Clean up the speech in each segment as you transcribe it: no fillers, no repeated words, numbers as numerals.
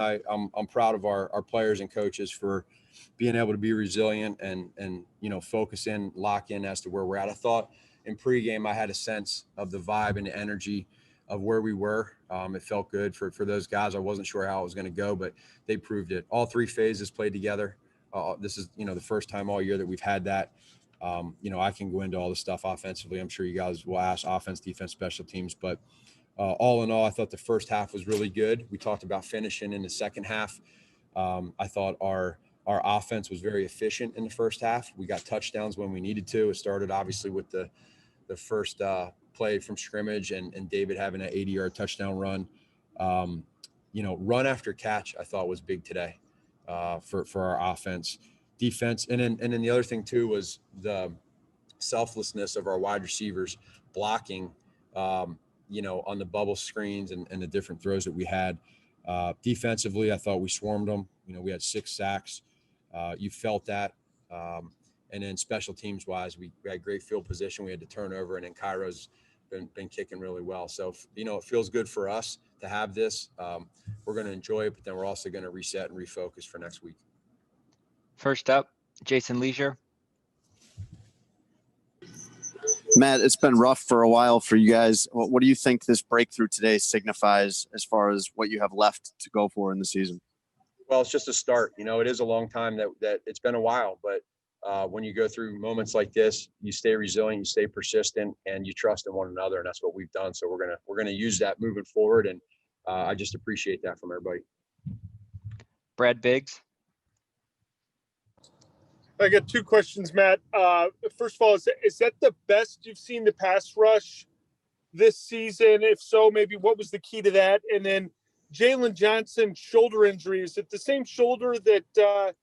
I'm proud of our players and coaches for being able to be resilient and focus in, lock in as to where we're at. I thought in pregame I had a sense of the vibe and the energy of where we were. It felt good for those guys. I wasn't sure how it was going to go, but they proved it. All three phases played together. This is the first time all year that we've had that. I can go into all the stuff offensively. I'm sure you guys will ask offense, defense, special teams, but all in all, I thought the first half was really good. We talked about finishing in the second half. I thought our offense was very efficient in the first half. We got touchdowns when we needed to. It started obviously with the first play from scrimmage and David having an 80-yard touchdown run. Run after catch I thought was big today for our offense, defense, and then the other thing too was the selflessness of our wide receivers blocking. On the bubble screens and the different throws that we had. Defensively, I thought we swarmed them. We had 6 sacks. You felt that. And then special teams wise, we had great field position. We had the turnover, and then Cairo's been kicking really well. So, it feels good for us to have this. We're going to enjoy it, but then we're also going to reset and refocus for next week. First up, Jason Leisure. Matt, it's been rough for a while for you guys. What do you think this breakthrough today signifies as far as what you have left to go for in the season? Well, it's just a start. It is a long time that it's been a while, but when you go through moments like this, you stay resilient, you stay persistent, and you trust in one another, and that's what we've done. So we're gonna use that moving forward, and I just appreciate that from everybody. Brad Biggs. I got 2 questions, Matt. First of all, is that the best you've seen the pass rush this season? If so, maybe what was the key to that? And then Jalen Johnson's shoulder injury, is it the same shoulder that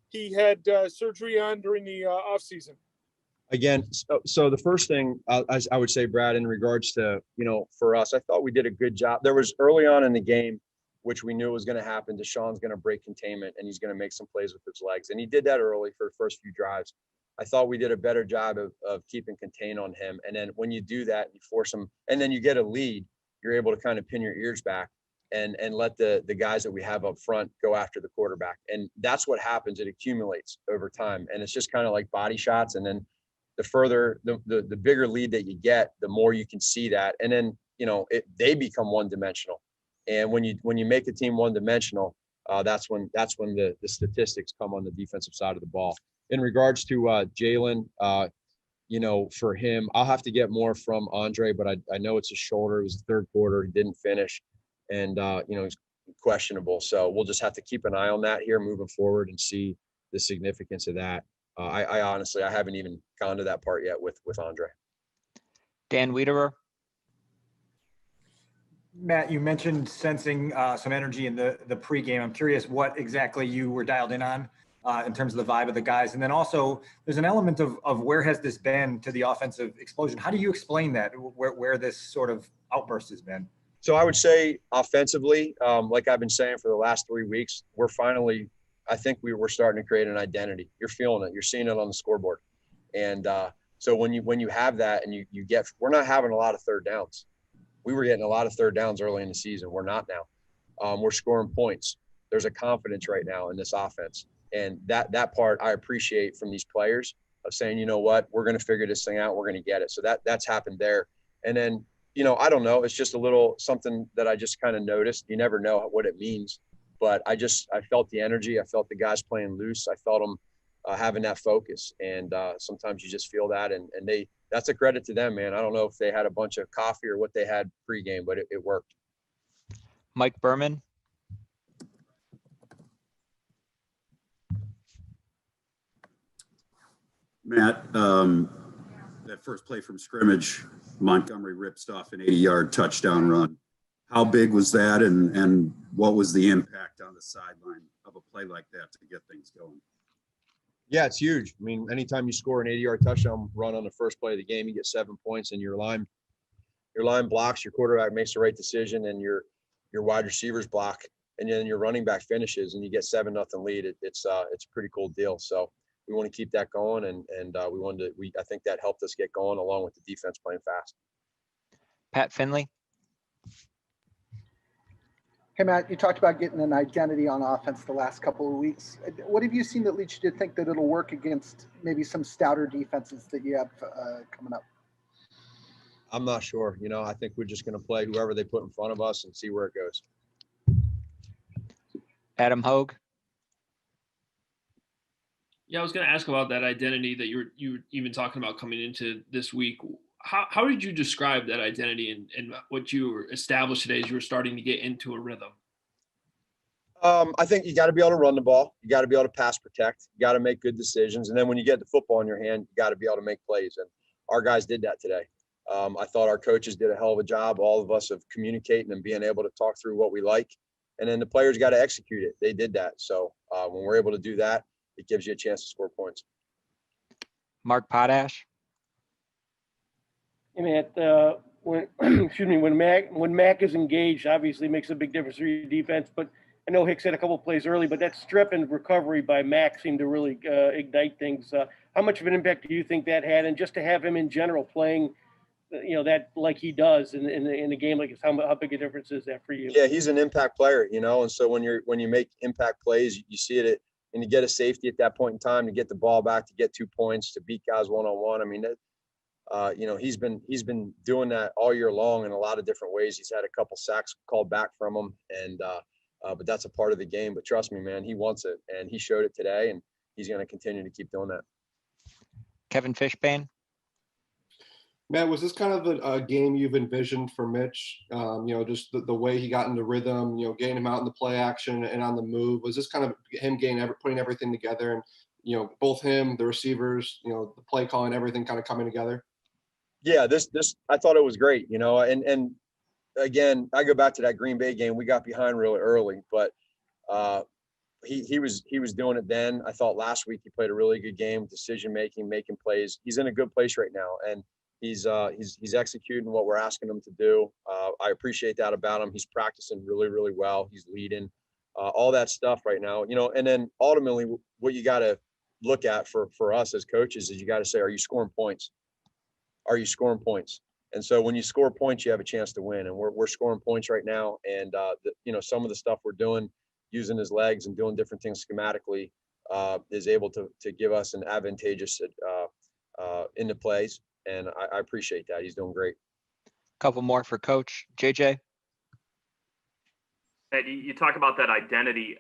he had surgery on during the offseason? Again, so the first thing I would say, Brad, in regards to, for us, I thought we did a good job. There was early on in the game, which we knew was going to happen. Deshaun's going to break containment, and he's going to make some plays with his legs. And he did that early for the first few drives. I thought we did a better job of keeping contain on him. And then when you do that, you force him, and then you get a lead, you're able to kind of pin your ears back and let the guys that we have up front go after the quarterback. And that's what happens. It accumulates over time. And it's just kind of like body shots. And then the bigger lead that you get, the more you can see that. And then, they become one-dimensional. And when you make a team one-dimensional, that's when the statistics come on the defensive side of the ball. In regards to Jalen, for him, I'll have to get more from Andre, but I know it's his shoulder. It was the third quarter. He didn't finish, and he's questionable. So we'll just have to keep an eye on that here moving forward and see the significance of that. I honestly haven't even gone to that part yet with Andre. Dan Wiederer. Matt, you mentioned sensing some energy in the pregame. I'm curious what exactly you were dialed in on in terms of the vibe of the guys. And then also there's an element of where has this been to the offensive explosion? How do you explain that, where this sort of outburst has been? So I would say offensively, like I've been saying for the last 3 weeks, I think we're starting to create an identity. You're feeling it. You're seeing it on the scoreboard. And so when you have that and we're not having a lot of third downs. We were getting a lot of third downs early in the season. We're not now. We're scoring points. There's a confidence right now in this offense. And that part I appreciate from these players of saying, you know what, we're going to figure this thing out. We're going to get it. So that's happened there. And then, I don't know. It's just a little something that I just kind of noticed. You never know what it means. But I felt the energy. I felt the guys playing loose. I felt them having that focus. And sometimes you just feel that. And that's a credit to them, man. I don't know if they had a bunch of coffee or what they had pregame, but it worked. Mike Berman. Matt, that first play from scrimmage, Montgomery rips off an 80-yard touchdown run. How big was that, and what was the impact on the sideline of a play like that to get things going? Yeah, it's huge. I mean, anytime you score an 80-yard touchdown run on the first play of the game, you get 7 points, and your line blocks, your quarterback makes the right decision, and your wide receivers block, and then your running back finishes, and you get 7-0 lead. It's a pretty cool deal. So we want to keep that going, and I think that helped us get going along with the defense playing fast. Pat Finley. Hey, Matt, you talked about getting an identity on offense the last couple of weeks. What have you seen that leads you to think that it'll work against maybe some stouter defenses that you have coming up? I'm not sure. I think we're just going to play whoever they put in front of us and see where it goes. Adam Hogue. Yeah, I was going to ask about that identity that you were even talking about coming into this week. How did you describe that identity and what you were established today as you were starting to get into a rhythm? I think you got to be able to run the ball. You got to be able to pass protect. You got to make good decisions. And then when you get the football in your hand, you got to be able to make plays. And our guys did that today. I thought our coaches did a hell of a job, all of us, of communicating and being able to talk through what we like. And then the players got to execute it. They did that. So when we're able to do that, it gives you a chance to score points. Mark Potash. Hey, Matt, when Mac is engaged, obviously makes a big difference for your defense. But I know Hicks had a couple of plays early, but that strip and recovery by Mac seemed to really ignite things. How much of an impact do you think that had? And just to have him in general playing, that like he does in a game like this, how big a difference is that for you? Yeah, he's an impact player, and so when you make impact plays, you see it, and you get a safety at that point in time to get the ball back, to get 2 points, to beat guys one-on-one. I mean, he's been doing that all year long in a lot of different ways. He's had a couple sacks called back from him, and but that's a part of the game. But trust me, man, he wants it, and he showed it today, and he's going to continue to keep doing that. Kevin Fishbane. Matt, was this kind of a game you've envisioned for Mitch? Just the way he got into rhythm, getting him out in the play action and on the move. Was this kind of him putting everything together, and both him, the receivers, the play calling, everything kind of coming together? Yeah, this I thought it was great, and again, I go back to that Green Bay game. We got behind really early, but he was doing it then. I thought last week he played a really good game, decision making, making plays. He's in a good place right now, and he's executing what we're asking him to do. I appreciate that about him. He's practicing really, really well. He's leading, all that stuff right now, and then ultimately what you got to look at for us as coaches is you got to say, are you scoring points? Are you scoring points? And so when you score points, you have a chance to win, and we're scoring points right now. And some of the stuff we're doing, using his legs and doing different things schematically, is able to give us an advantageous in the plays. And I appreciate that. He's doing great. Couple more for Coach. JJ. You talk about that identity.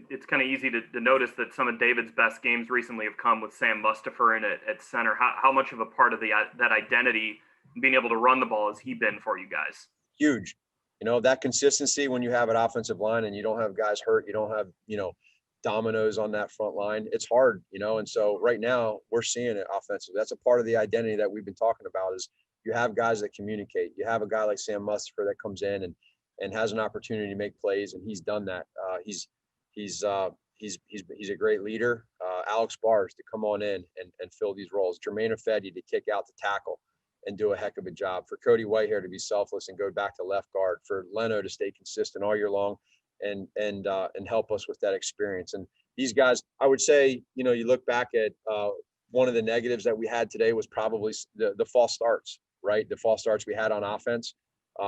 It's kind of easy to notice that some of David's best games recently have come with Sam Mustipher in at center. How much of a part of that identity, being able to run the ball, has he been for you guys? Huge. That consistency when you have an offensive line and you don't have guys hurt, you don't have, dominoes on that front line. It's hard, and so right now we're seeing it offensively. That's a part of the identity that we've been talking about is you have guys that communicate. You have a guy like Sam Mustipher that comes in and has an opportunity to make plays, and he's done that. He's a great leader. Alex Bars to come on in and fill these roles. Jermaine Ifedi to kick out the tackle and do a heck of a job. For Cody Whitehair to be selfless and go back to left guard. For Leno to stay consistent all year long and help us with that experience. And these guys, I would say, you look back at one of the negatives that we had today was probably the false starts, right? The false starts we had on offense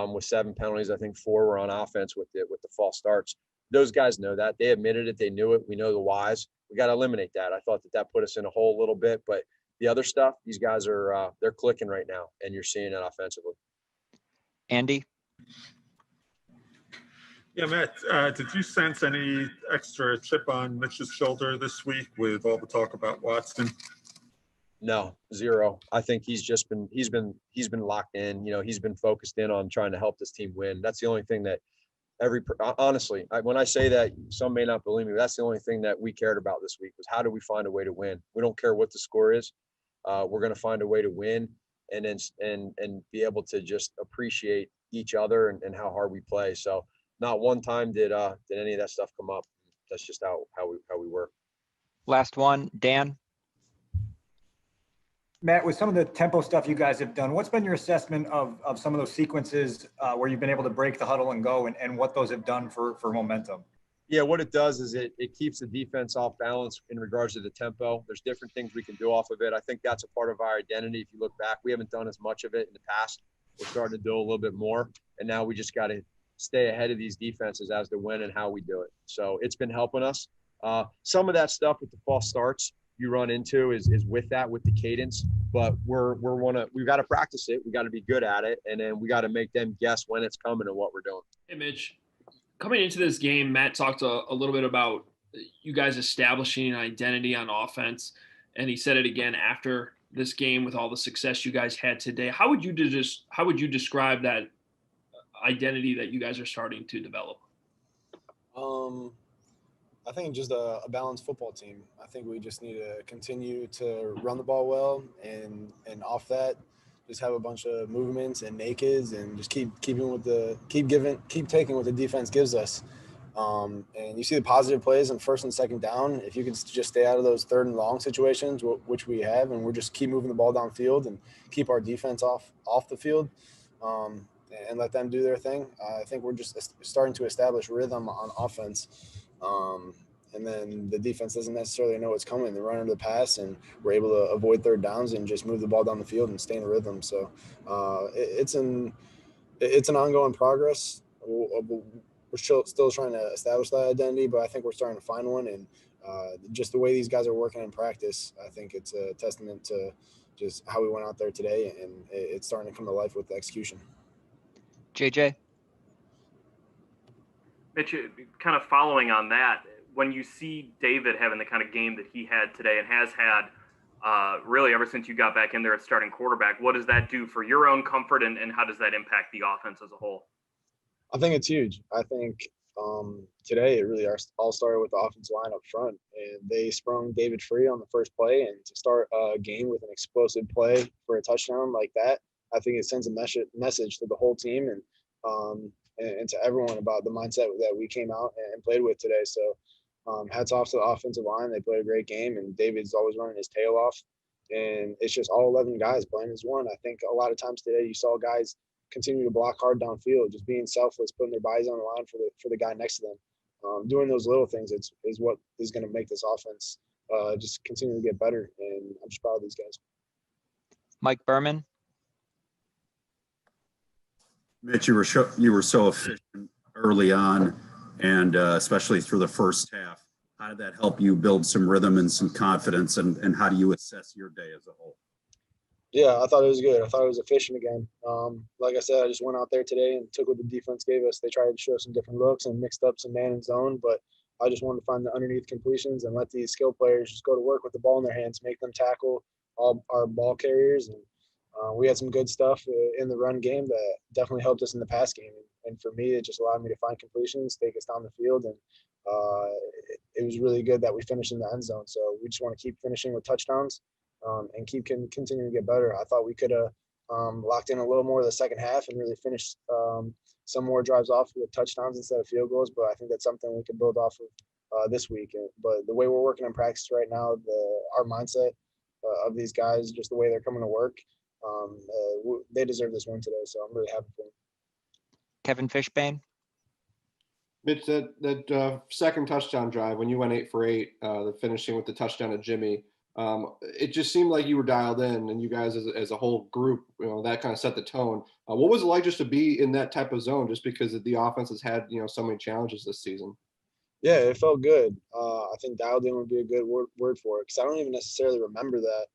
with 7 penalties. I think 4 were on offense with the false starts. Those guys know that. They admitted it. They knew it. We know the whys. We got to eliminate that. I thought that put us in a hole a little bit, but the other stuff, these guys are they're clicking right now, and you're seeing it offensively. Andy? Yeah, Matt, did you sense any extra chip on Mitch's shoulder this week with all the talk about Watson? No, zero. I think he's been locked in. He's been focused in on trying to help this team win. That's the only thing that honestly, when I say that, some may not believe me, but that's the only thing that we cared about this week was how do we find a way to win? We don't care what the score is. We're going to find a way to win and be able to just appreciate each other and how hard we play. So not one time did any of that stuff come up. That's just how we work. Last one, Dan. Matt, with some of the tempo stuff you guys have done, what's been your assessment of some of those sequences where you've been able to break the huddle and go and what those have done for momentum? Yeah, what it does is it keeps the defense off balance in regards to the tempo. There's different things we can do off of it. I think that's a part of our identity. If you look back, we haven't done as much of it in the past. We're starting to do a little bit more, and now we just got to stay ahead of these defenses as to when and how we do it. So it's been helping us. Some of that stuff with the false starts you run into is with the cadence, but we've got to practice it. We got to be good at it. And then we got to make them guess when it's coming and what we're doing. Hey, Mitch, coming into this game, Matt talked a little bit about you guys establishing an identity on offense, and he said it again after this game with all the success you guys had today. How would you describe that identity that you guys are starting to develop? I think just a balanced football team. I think we just need to continue to run the ball well, and off that, just have a bunch of movements and nakeds, and just keep taking what the defense gives us. And you see the positive plays in first and second down. If you can just stay out of those third and long situations, which we have, and we're just keep moving the ball downfield and keep our defense off the field, and let them do their thing. I think we're just starting to establish rhythm on offense. And then the defense doesn't necessarily know what's coming. They run under the pass, and we're able to avoid third downs and just move the ball down the field and stay in rhythm. So it's an ongoing progress. We're still trying to establish that identity, but I think we're starting to find one. And just the way these guys are working in practice, I think it's a testament to just how we went out there today, and it's starting to come to life with the execution. JJ? Mitch, kind of following on that, when you see David having the kind of game that he had today and has had really ever since you got back in there as starting quarterback, what does that do for your own comfort, and how does that impact the offense as a whole? I think it's huge. I think today it really all started with the offensive line up front, and they sprung David free on the first play, and to start a game with an explosive play for a touchdown like that, I think it sends a message to the whole team and to everyone about the mindset that we came out and played with today. So hats off to the offensive line. They played a great game, and David's always running his tail off. And it's just all 11 guys playing as one. I think a lot of times today you saw guys continue to block hard downfield, just being selfless, putting their bodies on the line for the guy next to them. Doing those little things is what is going to make this offense just continue to get better. And I'm just proud of these guys. Mike Berman? Mitch, you were so efficient early on, and especially through the first half. How did that help you build some rhythm and some confidence, and how do you assess your day as a whole? Yeah, I thought it was good. I thought it was efficient again. Like I said, I just went out there today and took what the defense gave us. They tried to show some different looks and mixed up some man and zone, but I just wanted to find the underneath completions and let these skill players just go to work with the ball in their hands, make them tackle all our ball carriers. And we had some good stuff in the run game that definitely helped us in the pass game. And for me, it just allowed me to find completions, take us down the field. And it was really good that we finished in the end zone. So we just want to keep finishing with touchdowns and keep continuing to get better. I thought we could have locked in a little more of the second half and really finished some more drives off with touchdowns instead of field goals. But I think that's something we could build off of this week. But the way we're working in practice right now, our mindset of these guys, just the way they're coming to work, they deserve this win today. So I'm really happy for them. Kevin Fishbane? Mitch, that second touchdown drive when you went 8 for 8, the finishing with the touchdown to Jimmy, it just seemed like you were dialed in, and you guys as a whole group, that kind of set the tone. What was it like just to be in that type of zone, just because the offense has had so many challenges this season? Yeah, it felt good. I think dialed in would be a good word for it, because I don't even necessarily remember that.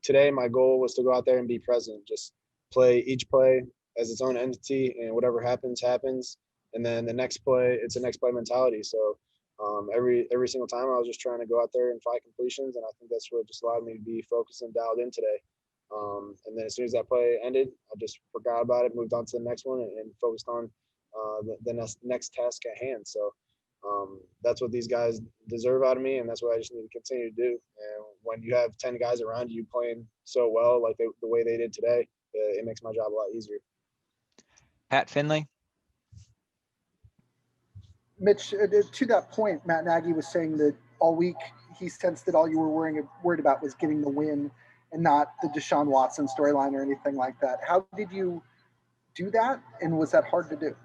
Today, my goal was to go out there and be present, just play each play as its own entity, and whatever happens, happens. And then the next play, it's a next play mentality. So every single time I was just trying to go out there and find completions, and I think that's what just allowed me to be focused and dialed in today. And then as soon as that play ended, I just forgot about it, moved on to the next one, and focused on the next task at hand. So that's what these guys deserve out of me, and that's what I just need to continue to do. And when you have 10 guys around you playing so well, like the way they did today, it makes my job a lot easier. Pat Finley? Mitch, to that point, Matt Nagy was saying that all week he sensed that all you were worried about was getting the win and not the Deshaun Watson storyline or anything like that. How did you do that, and was that hard to do?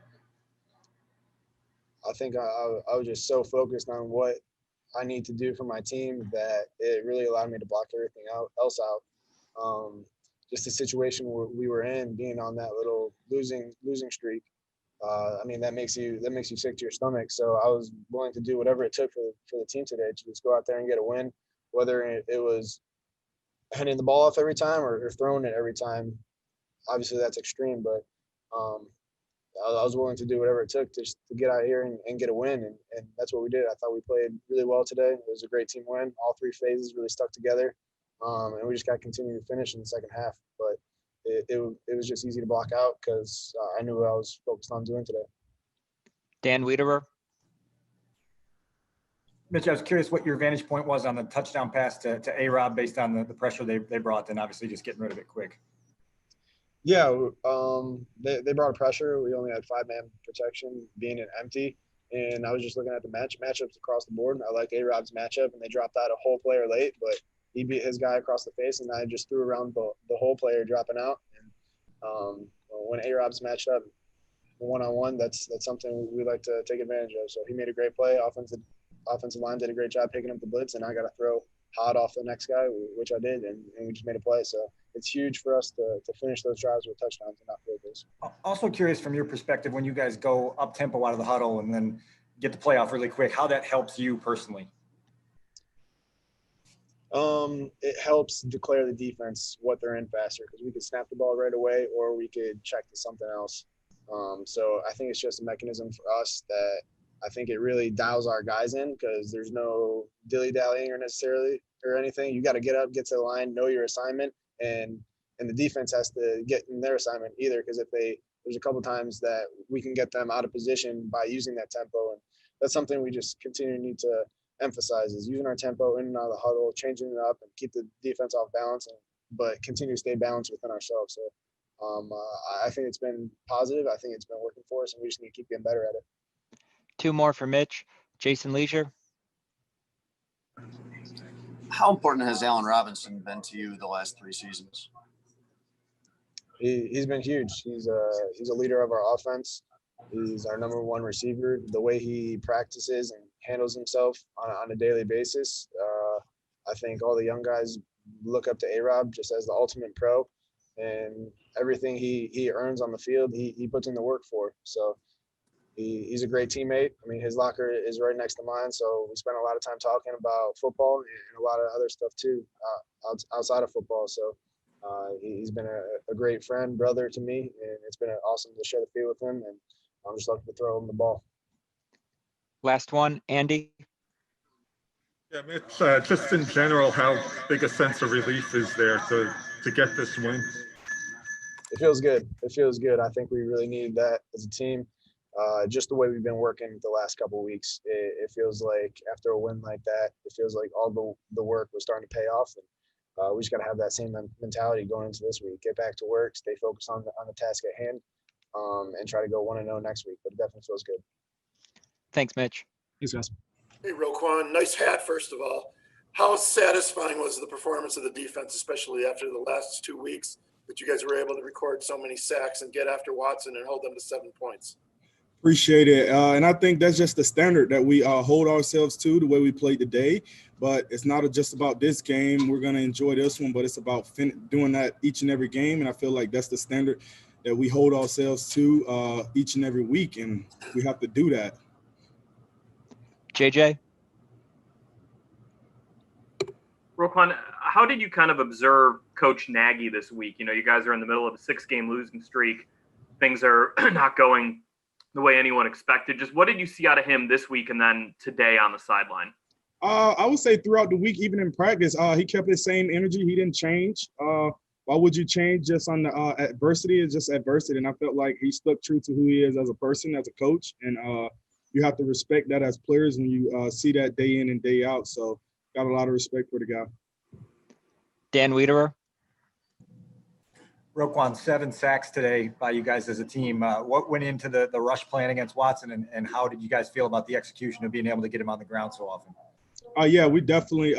I think I was just so focused on what I need to do for my team that it really allowed me to block everything else out. Just the situation we were in, being on that little losing streak, I mean, that makes you sick to your stomach. So I was willing to do whatever it took for the team today to just go out there and get a win, whether it was handing the ball off every time or throwing it every time. Obviously, that's extreme, but I was willing to do whatever it took to get out here and get a win, and that's what we did. I thought we played really well today. It was a great team win. All three phases really stuck together, and we just got to continue to finish in the second half. But it was just easy to block out because I knew what I was focused on doing today. Dan Wiederer. Mitch, I was curious what your vantage point was on the touchdown pass to A-Rob based on the pressure they brought, and obviously just getting rid of it quick. Yeah, they brought a pressure. We only had 5-man protection, being an empty, and I was just looking at the matchups across the board. I like A-Rob's matchup, and they dropped out a whole player late, but he beat his guy across the face, and I just threw around the whole player dropping out. And when A-Rob's matched up one-on-one, that's something we like to take advantage of. So he made a great play. Offensive line did a great job picking up the blitz, and I got to throw hot off the next guy, which I did, and we just made a play. So it's huge for us to finish those drives with touchdowns and not field goals. Also curious from your perspective, when you guys go up tempo out of the huddle and then get the play off really quick, how that helps you personally. It helps declare the defense what they're in faster because we could snap the ball right away or we could check to something else. So I think it's just a mechanism for us that I think it really dials our guys in because there's no dilly-dallying or anything. You got to get up, get to the line, know your assignment, and the defense has to get in their assignment either because there's a couple times that we can get them out of position by using that tempo, and that's something we just continue to need to emphasize is using our tempo in and out of the huddle, changing it up, and keep the defense off balance, but continue to stay balanced within ourselves. So I think it's been positive. I think it's been working for us, and we just need to keep getting better at it. Two more for Mitch. Jason Leisure. How important has Allen Robinson been to you the last 3 seasons? He's been huge. He's a leader of our offense. He's our number one receiver. The way he practices and handles himself on a daily basis, I think all the young guys look up to A-Rob just as the ultimate pro, and everything he earns on the field, he puts in the work for. So he's a great teammate. I mean, his locker is right next to mine, so we spend a lot of time talking about football and a lot of other stuff too outside of football. So he's been a great friend, brother to me, and it's been awesome to share the field with him, and I'm just looking to throw him the ball. Last one, Andy. Yeah, Mitch, just in general, how big a sense of relief is there to get this win? It feels good. It feels good. I think we really needed that as a team. Just the way we've been working the last couple of weeks, it feels like after a win like that, it feels like all the work was starting to pay off. And we just got to have that same mentality going into this week. Get back to work, stay focused on the task at hand, and try to go 1-0 next week. But it definitely feels good. Thanks, Mitch. Thanks, guys. Hey, Roquan, nice hat, first of all. How satisfying was the performance of the defense, especially after the last 2 weeks, that you guys were able to record so many sacks and get after Watson and hold them to 7 points? Appreciate it. And I think that's just the standard that we hold ourselves to, the way we played today. But it's not just about this game. We're going to enjoy this one, but it's about doing that each and every game. And I feel like that's the standard that we hold ourselves to each and every week, and we have to do that. JJ? Roquan, how did you kind of observe Coach Nagy this week? You know, you guys are in the middle of a 6-game losing streak. Things are not going the way anyone expected. Just what did you see out of him this week and then today on the sideline? I would say throughout the week, even in practice, he kept his same energy. He didn't change. Why would you change just on the adversity? It's just adversity. And I felt like he stuck true to who he is as a person, as a coach. And you have to respect that as players when you see that day in and day out. So got a lot of respect for the guy. Dan Wiederer. Roquan, 7 sacks today by you guys as a team. What went into the rush plan against Watson, and how did you guys feel about the execution of being able to get him on the ground so often? Yeah, we definitely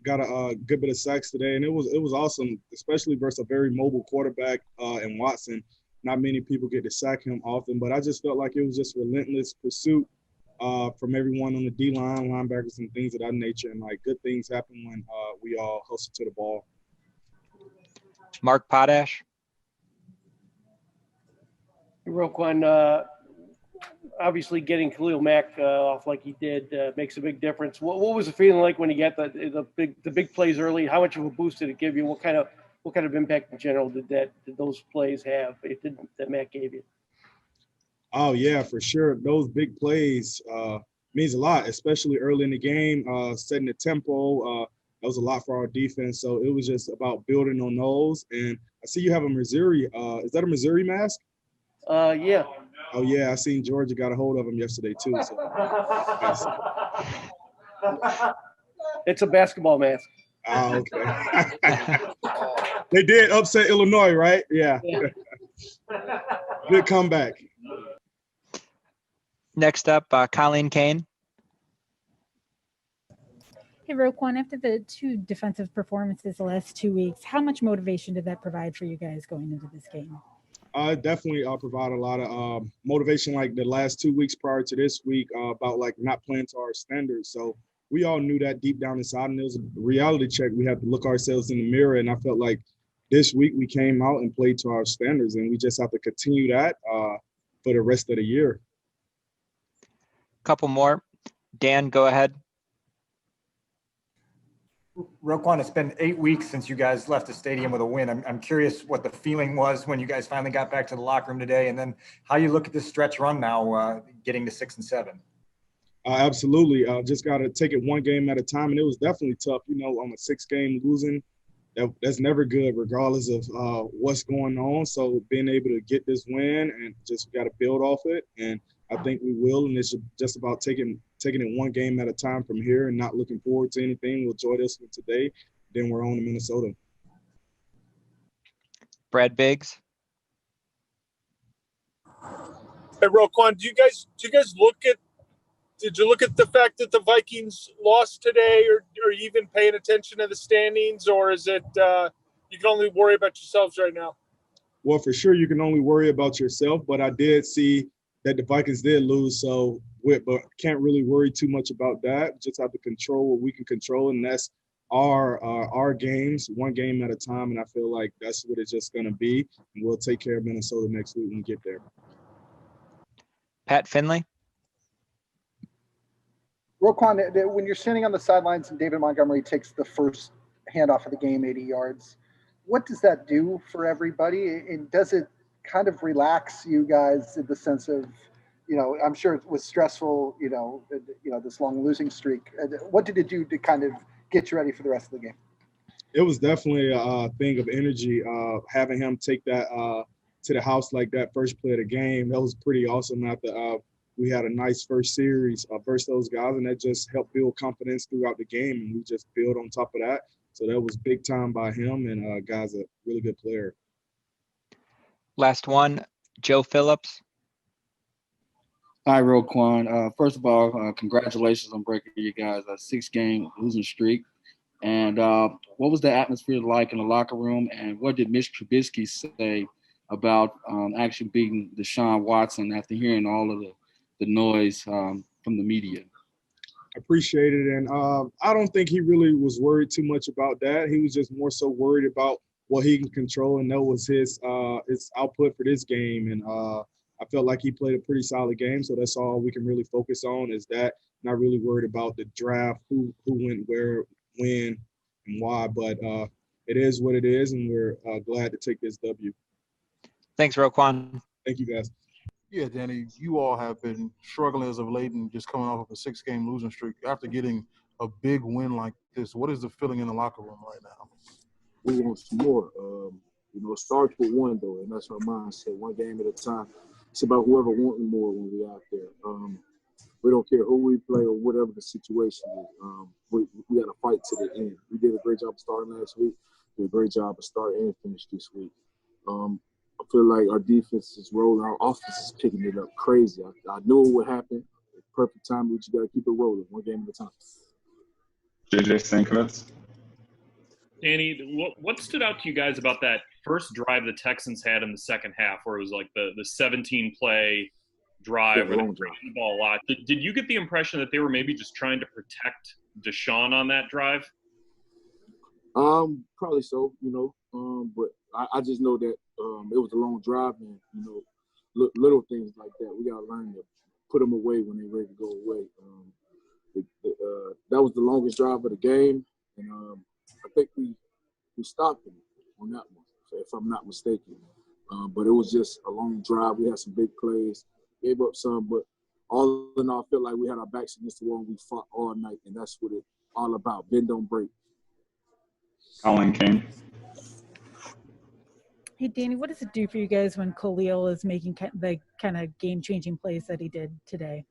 got a good bit of sacks today, and it was awesome, especially versus a very mobile quarterback in Watson. Not many people get to sack him often, but I just felt like it was just relentless pursuit from everyone on the D-line, linebackers, and things of that nature. And, like, good things happen when we all hustle to the ball. Mark Potash. Roquan, obviously getting Khalil Mack off like he did makes a big difference. What was the feeling like when you got the big plays early? How much of a boost did it give you? What kind of impact in general did those plays have that Mack gave you? Oh yeah, for sure. Those big plays means a lot, especially early in the game, setting the tempo. That was a lot for our defense. So it was just about building on those. And I see you have a Missouri. Is that a Missouri mask? Yeah. Oh yeah, I seen Georgia got a hold of him yesterday too. So nice. It's a basketball mask. Oh, okay. They did upset Illinois, right? Yeah. Good comeback. Next up, Colleen Kane. Hey, Roquan, after the two defensive performances the last 2 weeks, how much motivation did that provide for you guys going into this game? Definitely provide a lot of motivation, like the last 2 weeks prior to this week, about like not playing to our standards. So we all knew that deep down inside, and it was a reality check. We had to look ourselves in the mirror, and I felt like this week we came out and played to our standards, and we just have to continue that for the rest of the year. Couple more. Dan, go ahead. Roquan, it's been 8 weeks since you guys left the stadium with a win. I'm curious what the feeling was when you guys finally got back to the locker room today, and then how you look at this stretch run now, getting to 6 and 7. Absolutely. Just got to take it one game at a time, and it was definitely tough. You know, on a 6-game losing, that's never good, regardless of what's going on. So being able to get this win and just got to build off it, and I think we will. And it's just about taking it one game at a time from here and not looking forward to anything. We'll enjoy this one today. Then we're on to Minnesota. Brad Biggs. Hey, Roquan, did you look at the fact that the Vikings lost today, or are you even paying attention to the standings, or is it you can only worry about yourselves right now? Well, for sure, you can only worry about yourself, but I did see that the Vikings did lose, but can't really worry too much about that. Just have to control what we can control, and that's our games, one game at a time, and I feel like that's what it's just going to be, and we'll take care of Minnesota next week when we get there. Pat Finley. Roquan, when you're standing on the sidelines and David Montgomery takes the first handoff of the game, 80 yards, what does that do for everybody? And does it kind of relax you guys in the sense of, I'm sure it was stressful, this long losing streak. What did it do to kind of get you ready for the rest of the game? It was definitely a thing of energy. Having him take that to the house like that first play of the game, that was pretty awesome. After we had a nice first series versus those guys, and that just helped build confidence throughout the game, and we just build on top of that. So that was big time by him, and guy's a really good player. Last one, Joe Phillips. Hi, Roquan. First of all, congratulations on breaking you guys a 6-game losing streak. And what was the atmosphere like in the locker room? And what did Mitch Trubisky say about actually beating Deshaun Watson after hearing all of the noise from the media? Appreciate it. And I don't think he really was worried too much about that. He was just more so worried about what he can control, and that was his output for this game. And I felt like he played a pretty solid game, so that's all we can really focus on is that. Not really worried about the draft, who went where, when, and why. But it is what it is, and we're glad to take this W. Thanks, Roquan. Thank you, guys. Yeah, Danny, you all have been struggling as of late and just coming off of a 6-game losing streak. After getting a big win like this, what is the feeling in the locker room right now? We want some more. It starts with one, though, and that's our mindset, one game at a time. It's about whoever wanting more when we're out there. We don't care who we play or whatever the situation is. We got to fight to the end. We did a great job of starting last week. Did a great job of starting and finish this week. I feel like our defense is rolling. Our offense is picking it up crazy. I knew it would happen. Perfect time. We just got to keep it rolling, one game at a time. JJ Stankovitz. Danny, what stood out to you guys about that first drive the Texans had in the second half, where it was like the 17-play drive where they were the ball a lot? Did you get the impression that they were maybe just trying to protect Deshaun on that drive? Probably so, but I just know that it was a long drive, and little things like that. We got to learn to put them away when they're ready to go away. That was the longest drive of the game, and I think we stopped them on that one, if I'm not mistaken. But it was just a long drive. We had some big plays, gave up some, but all in all, I feel like we had our backs against the wall and we fought all night, and that's what it's all about. Bend, don't break. Colin King. Hey, Danny, what does it do for you guys when Khalil is making the kind of game-changing plays that he did today?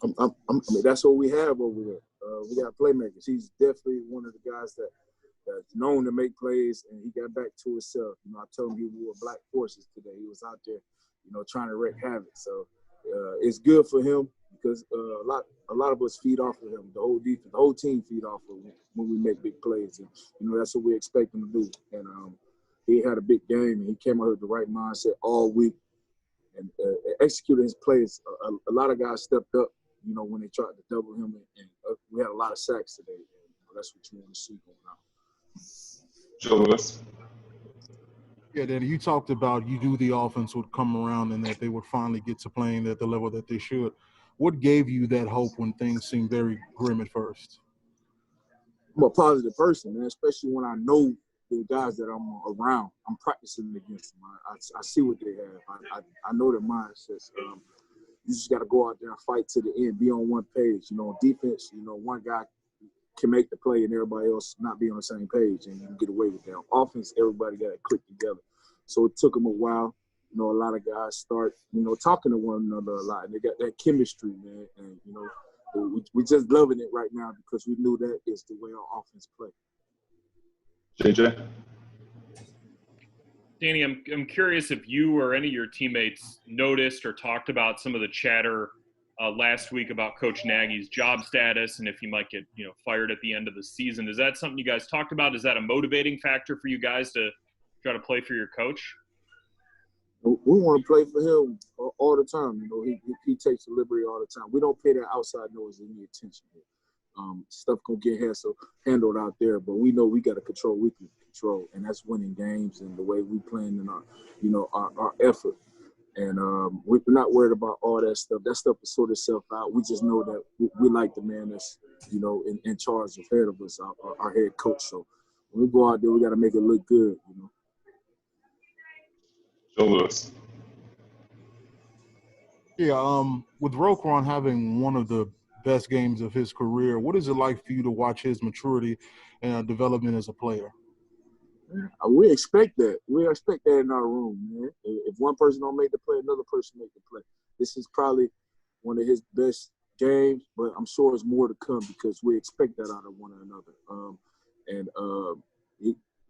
I mean, that's what we have over there. We got playmakers. He's definitely one of the guys that's known to make plays, and he got back to himself. I told him he wore black forces today. He was out there, trying to wreak havoc. So it's good for him because a lot of us feed off of him. The whole defense, the whole team feed off of him when we make big plays, and that's what we expect him to do. And he had a big game, and he came out with the right mindset all week and executed his plays. A lot of guys stepped up, when they tried to double him, and we had a lot of sacks today. And, that's what you want to see going out. Joe Lewis. Yeah, Danny, you talked about you knew the offense would come around and that they would finally get to playing at the level that they should. What gave you that hope when things seemed very grim at first? I'm a positive person, man, especially when I know the guys that I'm around. I'm practicing against them. I see what they have. I know their mindsets. You just got to go out there and fight to the end, be on one page. Defense, one guy can make the play and everybody else not be on the same page and you can get away with that. Offense, everybody got to click together. So it took them a while. A lot of guys start, talking to one another a lot. And they got that chemistry, man. And, we're just loving it right now because we knew that is the way our offense play. JJ. Danny, I'm curious if you or any of your teammates noticed or talked about some of the chatter last week about Coach Nagy's job status and if he might get fired at the end of the season. Is that something you guys talked about? Is that a motivating factor for you guys to try to play for your coach? We want to play for him all the time. He takes the liberty all the time. We don't pay that outside noise any attention here. Stuff gonna get handled out there, but we know we got to control. We can control, and that's winning games and the way we playing in our effort. And we're not worried about all that stuff. That stuff will sort itself out. We just know that we like the man that's in charge of head of us, our head coach. So when we go out there, we got to make it look good. Joe Lewis. Yeah, with Roquan having one of the best games of his career, what is it like for you to watch his maturity and development as a player? We expect that. We expect that in our room, man. If one person don't make the play, another person make the play. This is probably one of his best games, but I'm sure it's more to come because we expect that out of one another.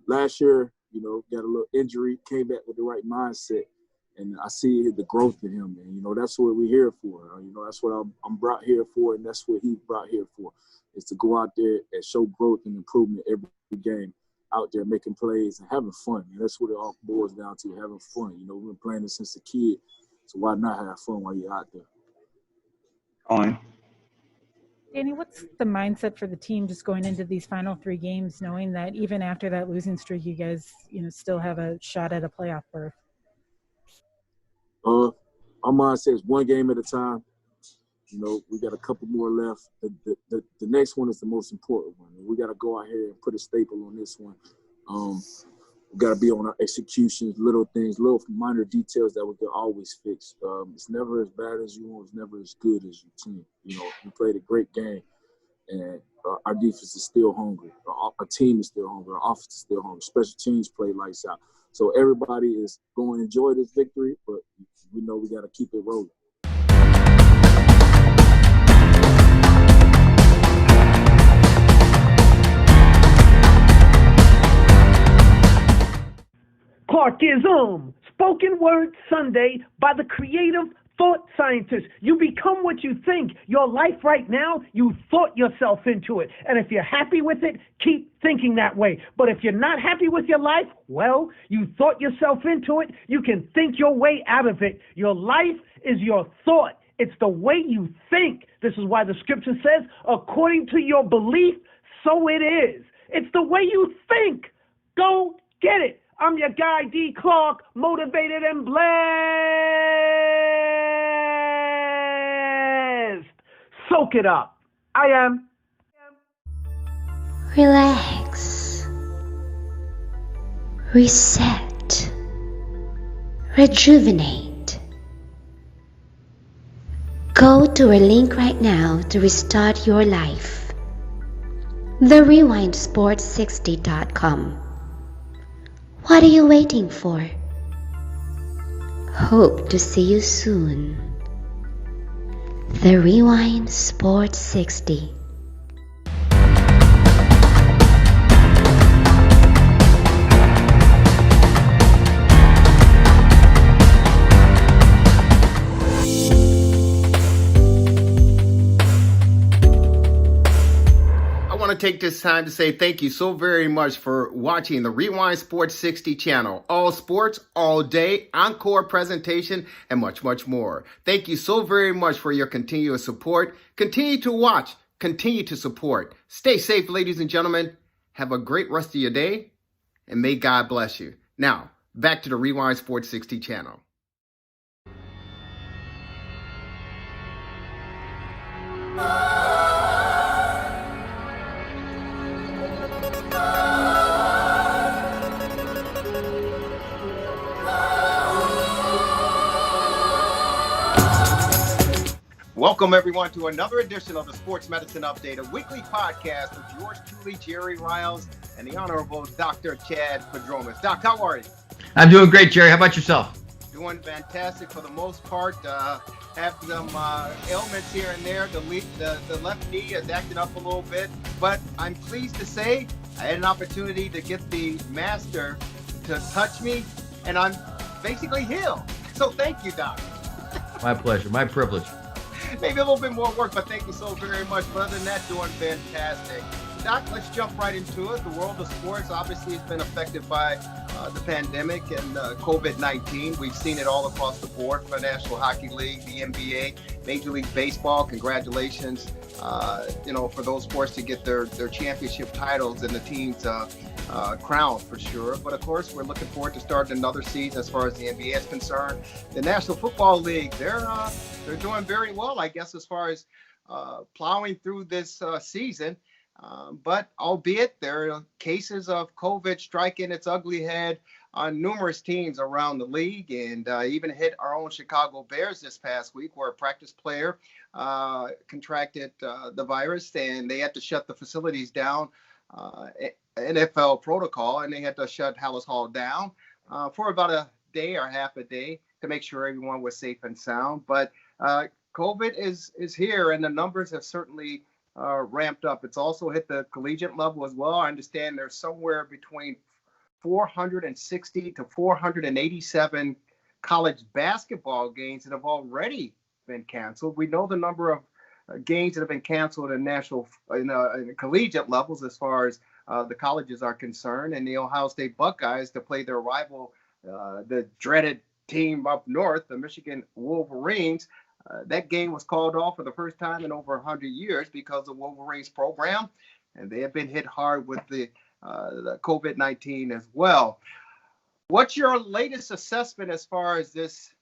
Last year, got a little injury, came back with the right mindset, and I see the growth in him. And that's what we're here for. That's what I'm brought here for, and that's what he brought here for, is to go out there and show growth and improvement every game. Out there making plays and having fun. And that's what it all boils down to, having fun. We've been playing this since a kid, so why not have fun while you're out there? Colin. Danny, what's the mindset for the team just going into these final 3 games, knowing that even after that losing streak, you guys, still have a shot at a playoff berth? Our mindset is one game at a time. We got a couple more left. The next one is the most important one. We got to go out here and put a staple on this one. We got to be on our executions, little things, little minor details that we can always fix. It's never as bad as you want. It's never as good as your team. We played a great game, and our defense is still hungry. Our team is still hungry. Our offense is still hungry. Special teams play lights out. So everybody is going to enjoy this victory, but we know we got to keep it rolling. Clarkism, spoken word Sunday by the creative thought scientist. You become what you think. Your life right now, you thought yourself into it. And if you're happy with it, keep thinking that way. But if you're not happy with your life, well, you thought yourself into it. You can think your way out of it. Your life is your thought. It's the way you think. This is why the scripture says, according to your belief, so it is. It's the way you think. Go get it. I'm your guy, D. Clark, motivated and blessed. Soak it up. I am. Relax. Reset. Rejuvenate. Go to a link right now to restart your life. TheRewindSports60.com. What are you waiting for? Hope to see you soon. The Rewind Sports 60. I want to take this time to say thank you so very much for watching the Rewind Sports 60 channel. All sports, all day, encore presentation, and much, much more. Thank you so very much for your continuous support. Continue to watch, continue to support. Stay safe, ladies and gentlemen. Have a great rest of your day, and may God bless you. Now, back to the Rewind Sports 60 channel. Welcome, everyone, to another edition of the Sports Medicine Update, a weekly podcast with yours truly, Jerry Riles, and the Honorable Dr. Chad Padromas. Doc, how are you? I'm doing great, Jerry. How about yourself? Doing fantastic for the most part. Have some ailments here and there. The left knee is acting up a little bit, but I'm pleased to say I had an opportunity to get the master to touch me, and I'm basically healed. So thank you, Doc. My pleasure. My privilege. Maybe a little bit more work, but thank you so very much. But other than that, doing fantastic. Doc, let's jump right into it. The world of sports obviously has been affected by the pandemic and COVID-19. We've seen it all across the board from the National Hockey League, the NBA, Major League Baseball. Congratulations, for those sports to get their championship titles and the teams crowned for sure. But of course, we're looking forward to starting another season as far as the NBA is concerned. The National Football League, they're doing very well, I guess, as far as plowing through this season. But albeit there are cases of COVID striking its ugly head on numerous teams around the league, and even hit our own Chicago Bears this past week, where a practice player contracted the virus, and they had to shut the facilities down, NFL protocol, and they had to shut Hallis Hall down for about a day or half a day to make sure everyone was safe and sound. But COVID is here, and the numbers have certainly ramped up. It's also hit the collegiate level as well. I understand there's somewhere between 460 to 487 college basketball games that have already been canceled. We know the number of games that have been canceled in in collegiate levels as far as the colleges are concerned, and the Ohio State Buckeyes to play their rival, the dreaded team up north, the Michigan Wolverines. That game was called off for the first time in over 100 years because of Wolverines program, and they have been hit hard with the COVID-19 as well. What's your latest assessment as far as this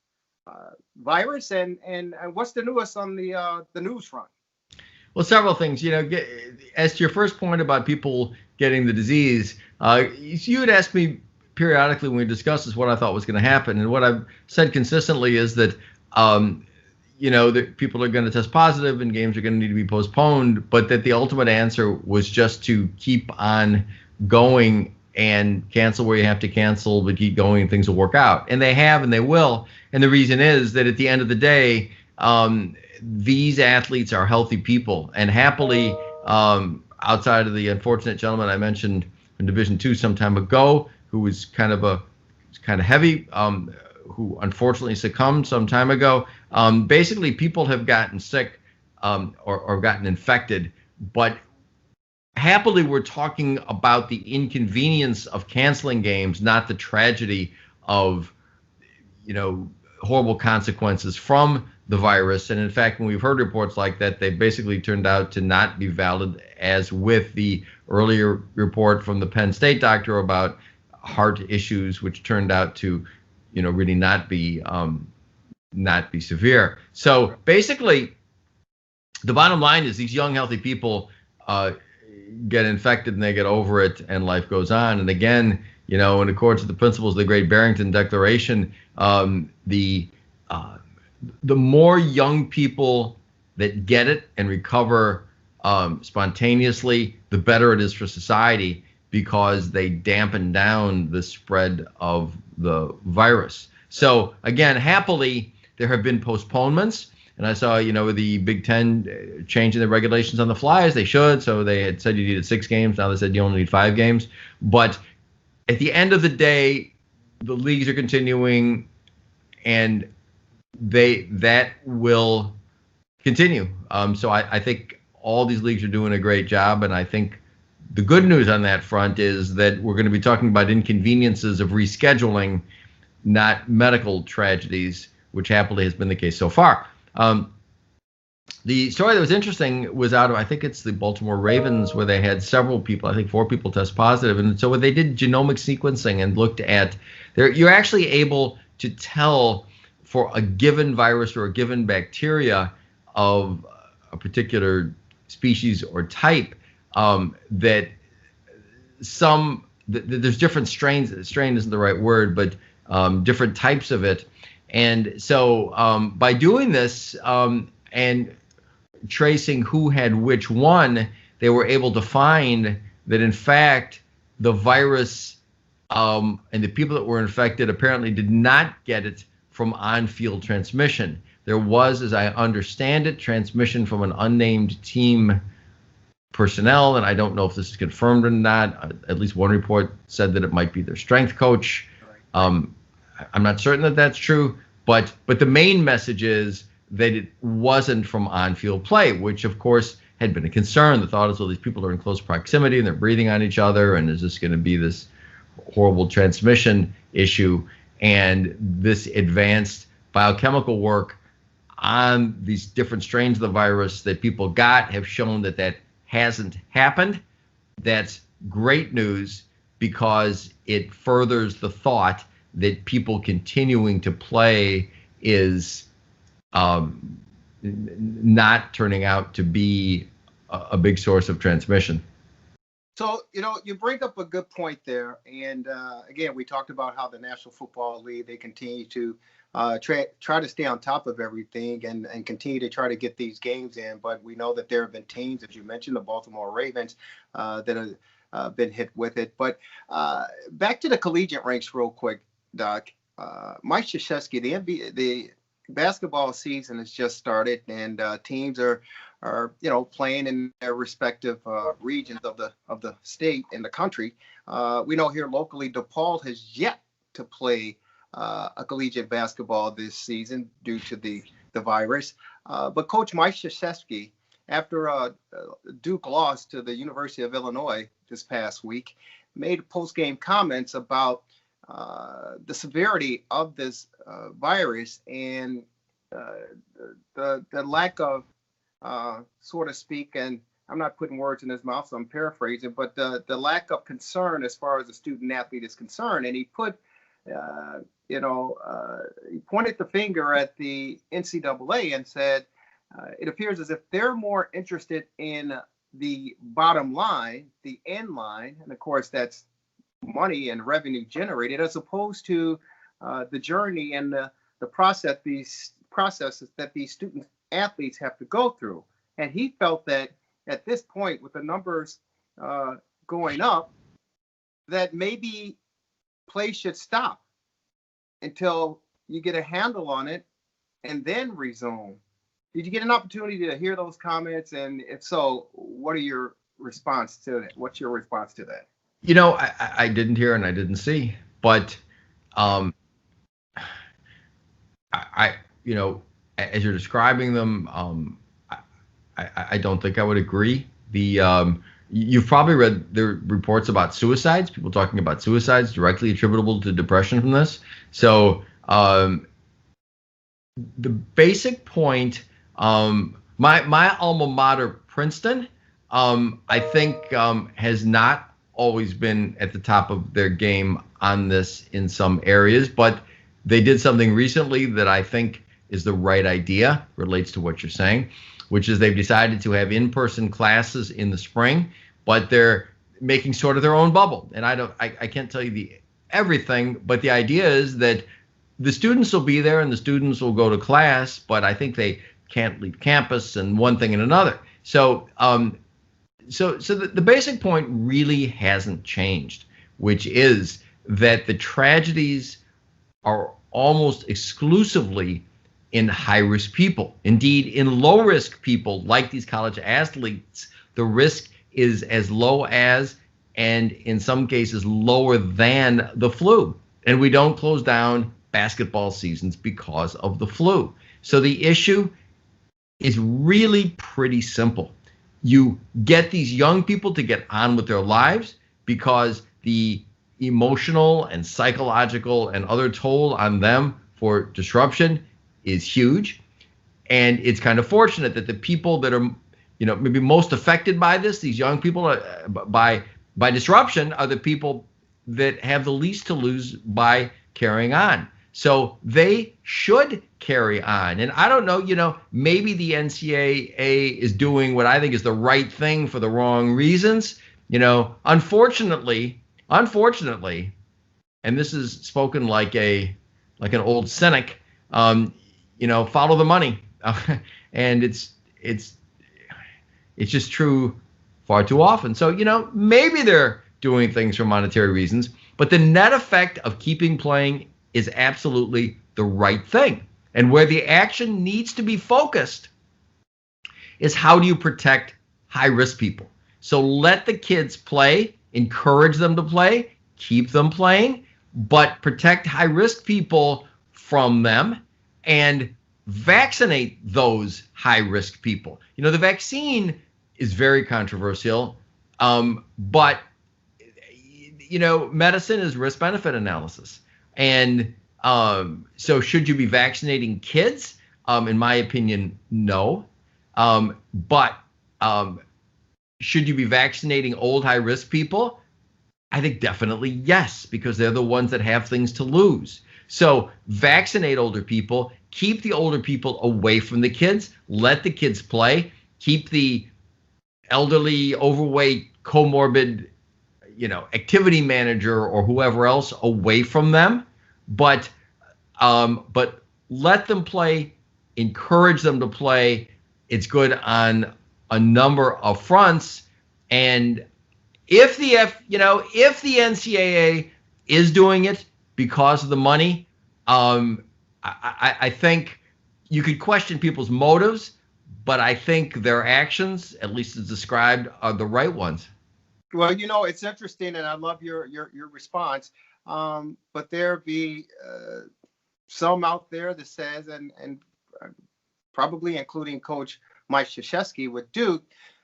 virus, and what's the newest on the news front? Well, several things. As to your first point about people getting the disease, you had asked me periodically when we discussed this what I thought was going to happen, and what I've said consistently is that that people are going to test positive and games are going to need to be postponed, but that the ultimate answer was just to keep on going and cancel where you have to cancel, but keep going and things will work out. And they have, and they will. And the reason is that at the end of the day, these athletes are healthy people, and happily, outside of the unfortunate gentleman I mentioned in Division II some time ago, who was kind of heavy, who unfortunately succumbed some time ago. Basically, people have gotten sick or gotten infected, but happily, we're talking about the inconvenience of canceling games, not the tragedy of, horrible consequences from the virus. And in fact, when we've heard reports like that, they basically turned out to not be valid, as with the earlier report from the Penn State doctor about heart issues, which turned out to, really not be severe. So basically, the bottom line is these young, healthy people get infected and they get over it and life goes on. And again, in accordance with the principles of the Great Barrington Declaration, the more young people that get it and recover spontaneously, the better it is for society, because they dampen down the spread of the virus. So again, happily, there have been postponements. And I saw, the Big Ten changing the regulations on the fly, as they should. So they had said you needed 6 games. Now they said you only need 5 games. But at the end of the day, the leagues are continuing, and that will continue. So I think all these leagues are doing a great job. And I think the good news on that front is that we're going to be talking about inconveniences of rescheduling, not medical tragedies, which happily has been the case so far. The story that was interesting was out of, I think it's the Baltimore Ravens, where they had several people, I think 4 people test positive. And so when they did genomic sequencing and looked at, you're actually able to tell for a given virus or a given bacteria of a particular species or type, that there's different strains. Strain isn't the right word, but different types of it. And so by doing this and tracing who had which one, they were able to find that, in fact, the virus and the people that were infected apparently did not get it from on-field transmission. There was, as I understand it, transmission from an unnamed team personnel, and I don't know if this is confirmed or not. At least one report said that it might be their strength coach. I'm not certain that that's true, but the main message is that it wasn't from on-field play, which of course had been a concern. The thought is, well, these people are in close proximity and they're breathing on each other, and is this going to be this horrible transmission issue? And this advanced biochemical work on these different strains of the virus that people got have shown that that hasn't happened. That's great news, because it furthers the thought that people continuing to play is not turning out to be a big source of transmission. So, you bring up a good point there. And again, we talked about how the National Football League, they continue to try to stay on top of everything and continue to try to get these games in. But we know that there have been teams, as you mentioned, the Baltimore Ravens, that have been hit with it. But back to the collegiate ranks real quick, Doc. Mike Krzyzewski, the basketball season has just started, and teams are playing in their respective regions of the state and the country. We know here locally, DePaul has yet to play a collegiate basketball this season due to the virus. But Coach Mike Krzyzewski, after Duke lost to the University of Illinois this past week, made post-game comments about the severity of this virus and the lack of, so to speak, and I'm not putting words in his mouth, so I'm paraphrasing, but the lack of concern as far as the student athlete is concerned. And he put, he pointed the finger at the NCAA and said, it appears as if they're more interested in the bottom line, the end line, and of course that's money and revenue generated, as opposed to the journey and the processes that these student athletes have to go through. And he felt that at this point, with the numbers going up, that maybe play should stop until you get a handle on it and then resume. Did you get an opportunity to hear those comments? And if so, what are your response to that? What's your response to that? I didn't hear and I didn't see, but as you're describing them, I don't think I would agree. You've probably read the reports about suicides, people talking about suicides directly attributable to depression from this. So the basic point, my alma mater, Princeton, I think has not always been at the top of their game on this in some areas, but they did something recently that I think is the right idea, relates to what you're saying. which is they've decided to have in-person classes in the spring, but they're making sort of their own bubble. And I can't tell you everything, but the idea is that the students will be there and the students will go to class, but I think they can't leave campus and one thing and another. So the basic point really hasn't changed, which is that the tragedies are almost exclusively in high-risk people. Indeed, in low-risk people, like these college athletes, the risk is as low as, and in some cases lower than, the flu. And we don't close down basketball seasons because of the flu. So the issue is really pretty simple. You get these young people to get on with their lives because the emotional and psychological and other toll on them for disruption is huge. And it's kind of fortunate that the people that are, maybe most affected by this, these young people by disruption, are the people that have the least to lose by carrying on. So they should carry on. And I don't know, maybe the NCAA is doing what I think is the right thing for the wrong reasons. Unfortunately, and this is spoken like an old cynic, follow the money. And it's just true far too often. So, maybe they're doing things for monetary reasons, but the net effect of keeping playing is absolutely the right thing. And where the action needs to be focused is how do you protect high-risk people? So let the kids play, encourage them to play, keep them playing, but protect high-risk people from them and vaccinate those high-risk people. The vaccine is very controversial, but, medicine is risk-benefit analysis. And so should you be vaccinating kids? In my opinion, no. But should you be vaccinating old high-risk people? I think definitely yes, because they're the ones that have things to lose. So vaccinate older people, keep the older people away from the kids, let the kids play, keep the elderly, overweight, comorbid, activity manager or whoever else away from them, but let them play, encourage them to play. It's good on a number of fronts. And if the NCAA is doing it because of the money, I think you could question people's motives, but I think their actions, at least as described, are the right ones. Well, it's interesting, and I love your response. But there be some out there that says, and probably including Coach Mike Krzyzewski with Duke,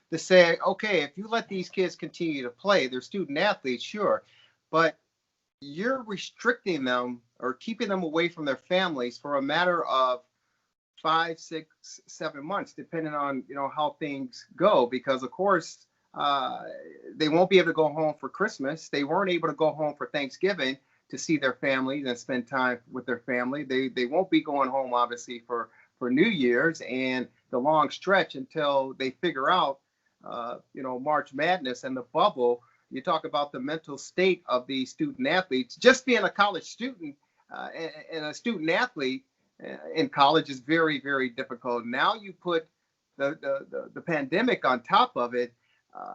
that say, okay, if you let these kids continue to play, they're student athletes, sure, but you're restricting them or keeping them away from their families for a matter of 5, 6, 7 months, depending on how things go, because of course they won't be able to go home for Christmas. They weren't able to go home for Thanksgiving to see their families and spend time with their family. They won't be going home obviously for New Year's and the long stretch until they figure out March Madness and the bubble. You talk about the mental state of these student athletes. Just being a college student and a student athlete in college is very, very difficult. Now you put the pandemic on top of it.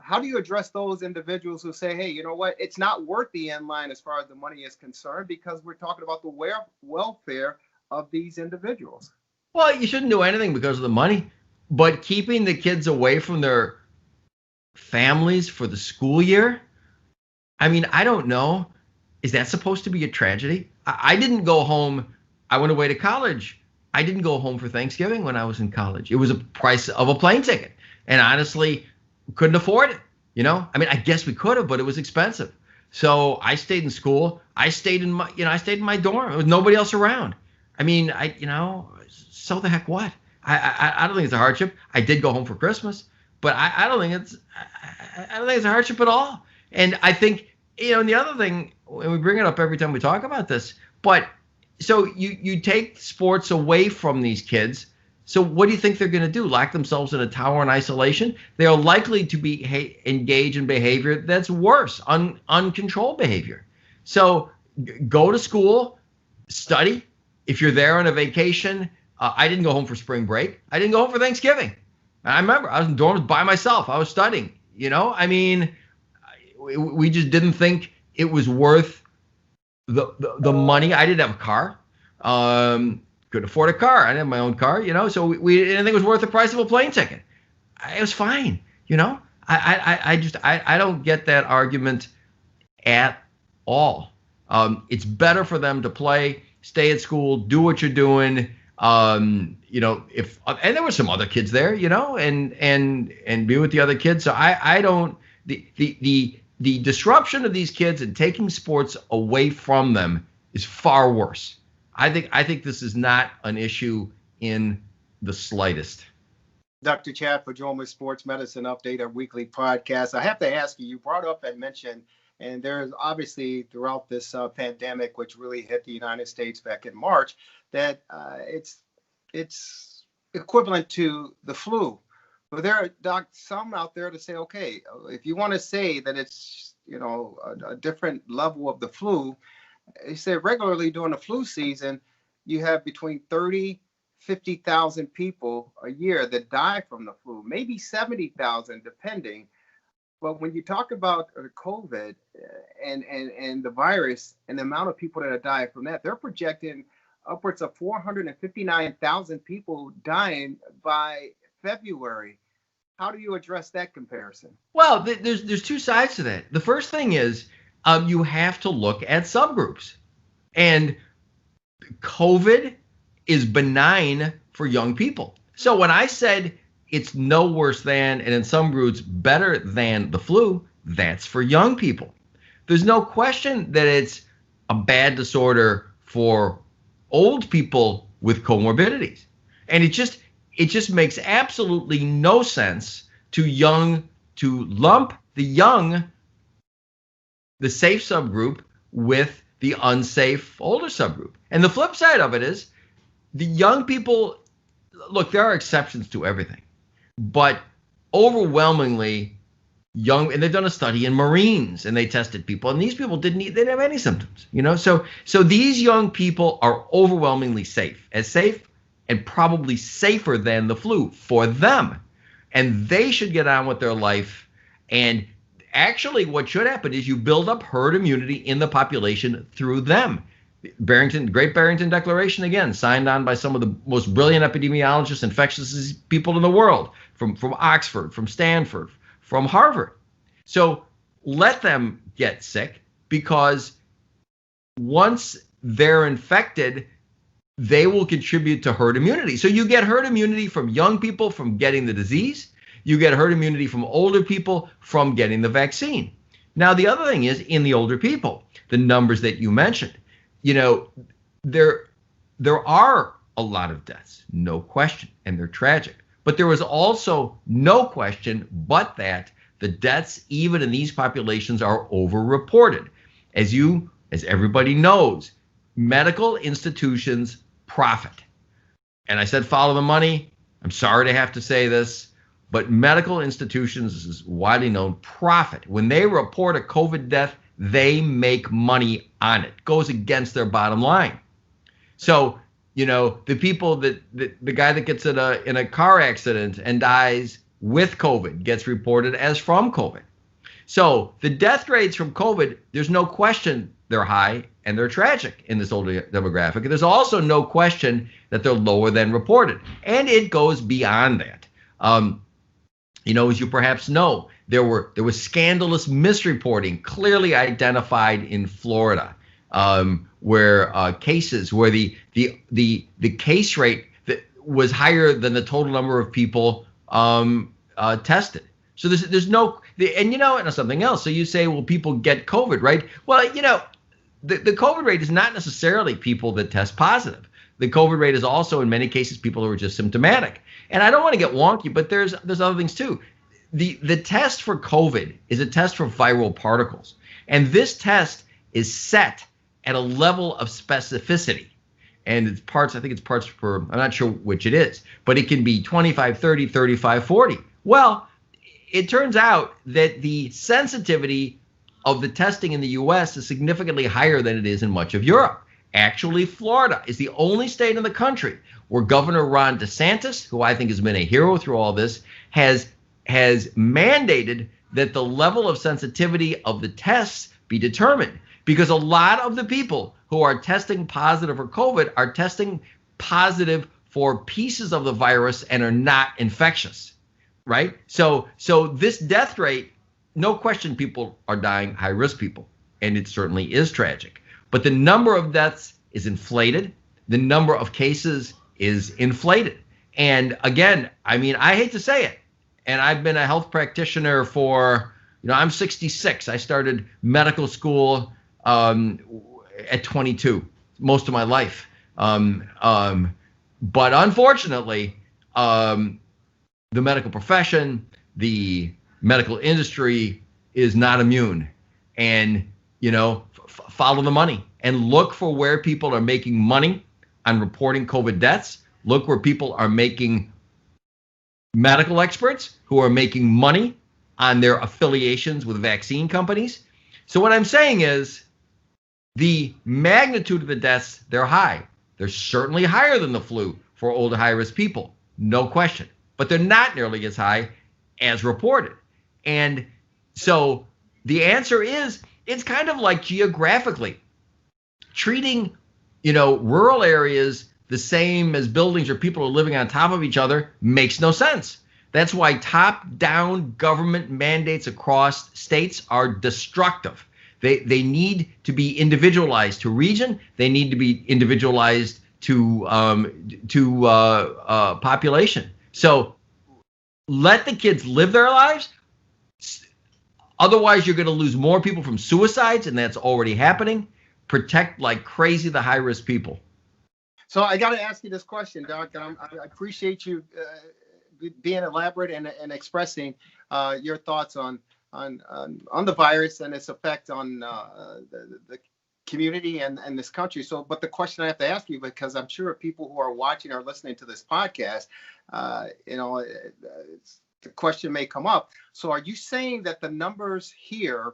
How do you address those individuals who say, hey, you know what, it's not worth the end line as far as the money is concerned, because we're talking about the welfare of these individuals? Well, you shouldn't do anything because of the money, but keeping the kids away from their families for the school year, I mean, I don't know. Is that supposed to be a tragedy? I didn't go home. I went away to college. I didn't go home for Thanksgiving when I was in college. It was a price of a plane ticket. And honestly, couldn't afford it. I mean, I guess we could have, but it was expensive. So I stayed in school. I stayed in my dorm with nobody else around. I mean, so the heck what? I don't think it's a hardship. I did go home for Christmas, but I don't think it's a hardship at all. And I think, and the other thing, and we bring it up every time we talk about this, but so you take sports away from these kids So what do you think they're going to do? Lock themselves in a tower in isolation? They are likely to be engage in behavior that's worse, uncontrolled behavior. So go to school, study. If you're there on a vacation, I didn't go home for spring break. I didn't go home for Thanksgiving. I remember I was in dorms by myself. I was studying. I mean, we just didn't think it was worth the money. I didn't have a car. Couldn't afford a car. I didn't have my own car, so we didn't think it was worth the price of a plane ticket. It was fine, I don't get that argument at all. It's better for them to play, stay at school, do what you're doing. And there were some other kids there, and be with the other kids. So I don't, the disruption of these kids and taking sports away from them is far worse. I think this is not an issue in the slightest. Dr. Chad for Joelma Sports Medicine Update, our weekly podcast. I have to ask you, you brought up and mentioned, and there's obviously throughout this pandemic, which really hit the United States back in March, that it's equivalent to the flu. But there are some out there to say, okay, if you want to say that it's, a different level of the flu, they say regularly during the flu season, you have between 50,000 people a year that die from the flu, maybe 70,000 depending. But when you talk about COVID and the virus and the amount of people that are dying from that, they're projecting upwards of 459,000 people dying by February. How do you address that comparison? Well, there's two sides to that. The first thing is you have to look at subgroups. And COVID is benign for young people. So when I said it's no worse than, and in some groups better than the flu, that's for young people. There's no question that it's a bad disorder for old people with comorbidities. And it just makes absolutely no sense to lump the safe subgroup with the unsafe older subgroup. And the flip side of it is the young people, look, there are exceptions to everything, but overwhelmingly young, and they've done a study in Marines and they tested people, and these people didn't have any symptoms, so these young people are overwhelmingly safe and probably safer than the flu for them. And they should get on with their life. And actually what should happen is you build up herd immunity in the population through them. Great Barrington Declaration, again, signed on by some of the most brilliant epidemiologists, infectious disease people in the world, from Oxford, from Stanford, from Harvard. So let them get sick, because once they're infected, they will contribute to herd immunity. So you get herd immunity from young people from getting the disease. You get herd immunity from older people from getting the vaccine. Now, the other thing is, in the older people, the numbers that you mentioned, there are a lot of deaths, no question, and they're tragic. But there was also no question but that the deaths, even in these populations, are overreported. As everybody knows, medical institutions profit. And I said follow the money. I'm sorry to have to say this, but medical institutions, this is widely known, profit. When they report a COVID death, they make money on it. Goes against their bottom line. So, the people the guy that gets in a car accident and dies with COVID gets reported as from COVID. So the death rates from COVID, there's no question they're high and they're tragic in this older demographic. And there's also no question that they're lower than reported. And it goes beyond that. As you perhaps know, there was scandalous misreporting clearly identified in Florida, where cases where the case rate that was higher than the total number of people tested. So there's no, and something else. So you say, well, people get COVID, right? Well, the COVID rate is not necessarily people that test positive. The COVID rate is also, in many cases, people who are just symptomatic. And I don't want to get wonky, but there's other things too. The test for COVID is a test for viral particles. And this test is set at a level of specificity. and it's parts, I think it's parts per, I'm not sure which it is, but it can be 25, 30, 35, 40. Well, it turns out that the sensitivity of the testing in the US is significantly higher than it is in much of Europe. Actually, Florida is the only state in the country where Governor Ron DeSantis, who I think has been a hero through all this, has mandated that the level of sensitivity of the tests be determined, because a lot of the people who are testing positive for COVID are testing positive for pieces of the virus and are not infectious, right? So this death rate, no question, people are dying, high-risk people, and it certainly is tragic. But the number of deaths is inflated. The number of cases is inflated. And again, I mean, I hate to say it, and I've been a health practitioner for, I'm 66. I started medical school at 22, most of my life. But unfortunately, the medical profession, the medical industry is not immune. And, follow the money and look for where people are making money on reporting COVID deaths. Look where people are making medical experts who are making money on their affiliations with vaccine companies. So what I'm saying is the magnitude of the deaths, they're high. They're certainly higher than the flu for older high-risk people, no question. But they're not nearly as high as reported. And so the answer is, it's kind of like geographically treating, rural areas the same as buildings where people are living on top of each other makes no sense. That's why top-down government mandates across states are destructive. They need to be individualized to region. They need to be individualized to population. So let the kids live their lives. Otherwise, you're going to lose more people from suicides, and that's already happening. Protect like crazy the high-risk people. So I got to ask you this question, Doc, and I appreciate you being elaborate and expressing your thoughts on the virus and its effect on the community and this country. So, but the question I have to ask you, because I'm sure people who are watching or listening to this podcast, the question may come up. So are you saying that the numbers here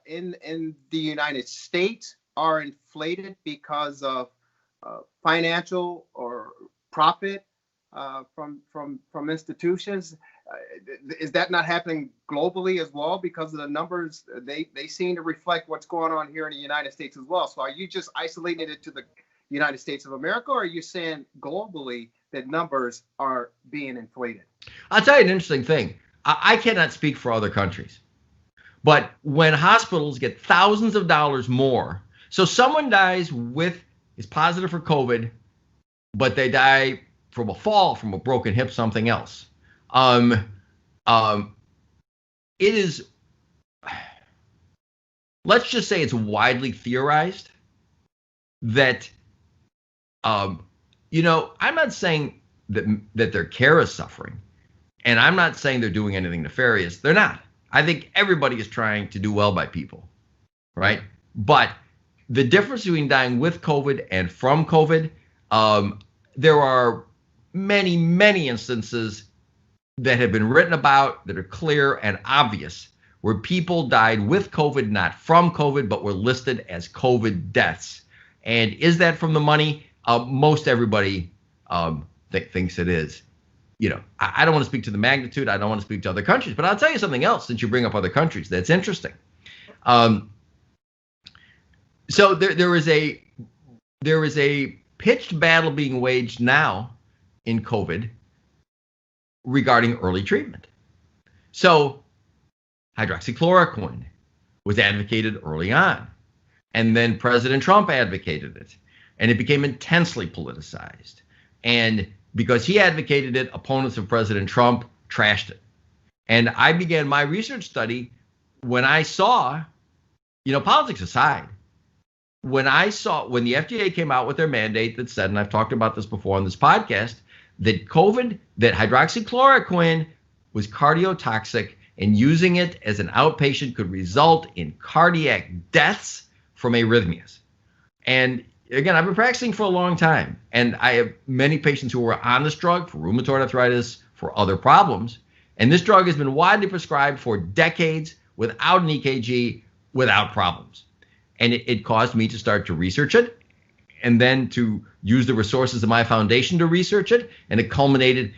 in the United States are inflated because of financial or profit from institutions? Is that not happening globally as well? Because of the numbers, they seem to reflect what's going on here in the United States as well. So are you just isolating it to the United States of America, or are you saying globally that numbers are being inflated? I'll tell you an interesting thing. I cannot speak for other countries, but when hospitals get thousands of dollars more, so someone is positive for COVID, but they die from a fall, from a broken hip, something else. It is, let's just say it's widely theorized that, I'm not saying that their care is suffering, and I'm not saying they're doing anything nefarious. They're not. I think everybody is trying to do well by people, right? But the difference between dying with COVID and from COVID, there are many, many instances that have been written about that are clear and obvious, where people died with COVID, not from COVID, but were listed as COVID deaths. And is that from the money? Most everybody thinks it is. I don't want to speak to the magnitude. I don't want to speak to other countries, but I'll tell you something else since you bring up other countries that's interesting. So there is a pitched battle being waged now in COVID regarding early treatment. So hydroxychloroquine was advocated early on, and then President Trump advocated it, and it became intensely politicized. And because he advocated it, opponents of President Trump trashed it. And I began my research study when I saw, politics aside, when the FDA came out with their mandate that said, and I've talked about this before on this podcast, that hydroxychloroquine was cardiotoxic, and using it as an outpatient could result in cardiac deaths from arrhythmias. And again, I've been practicing for a long time, and I have many patients who are on this drug for rheumatoid arthritis, for other problems. And this drug has been widely prescribed for decades without an EKG, without problems. And it caused me to start to research it, and then to use the resources of my foundation to research it. And it culminated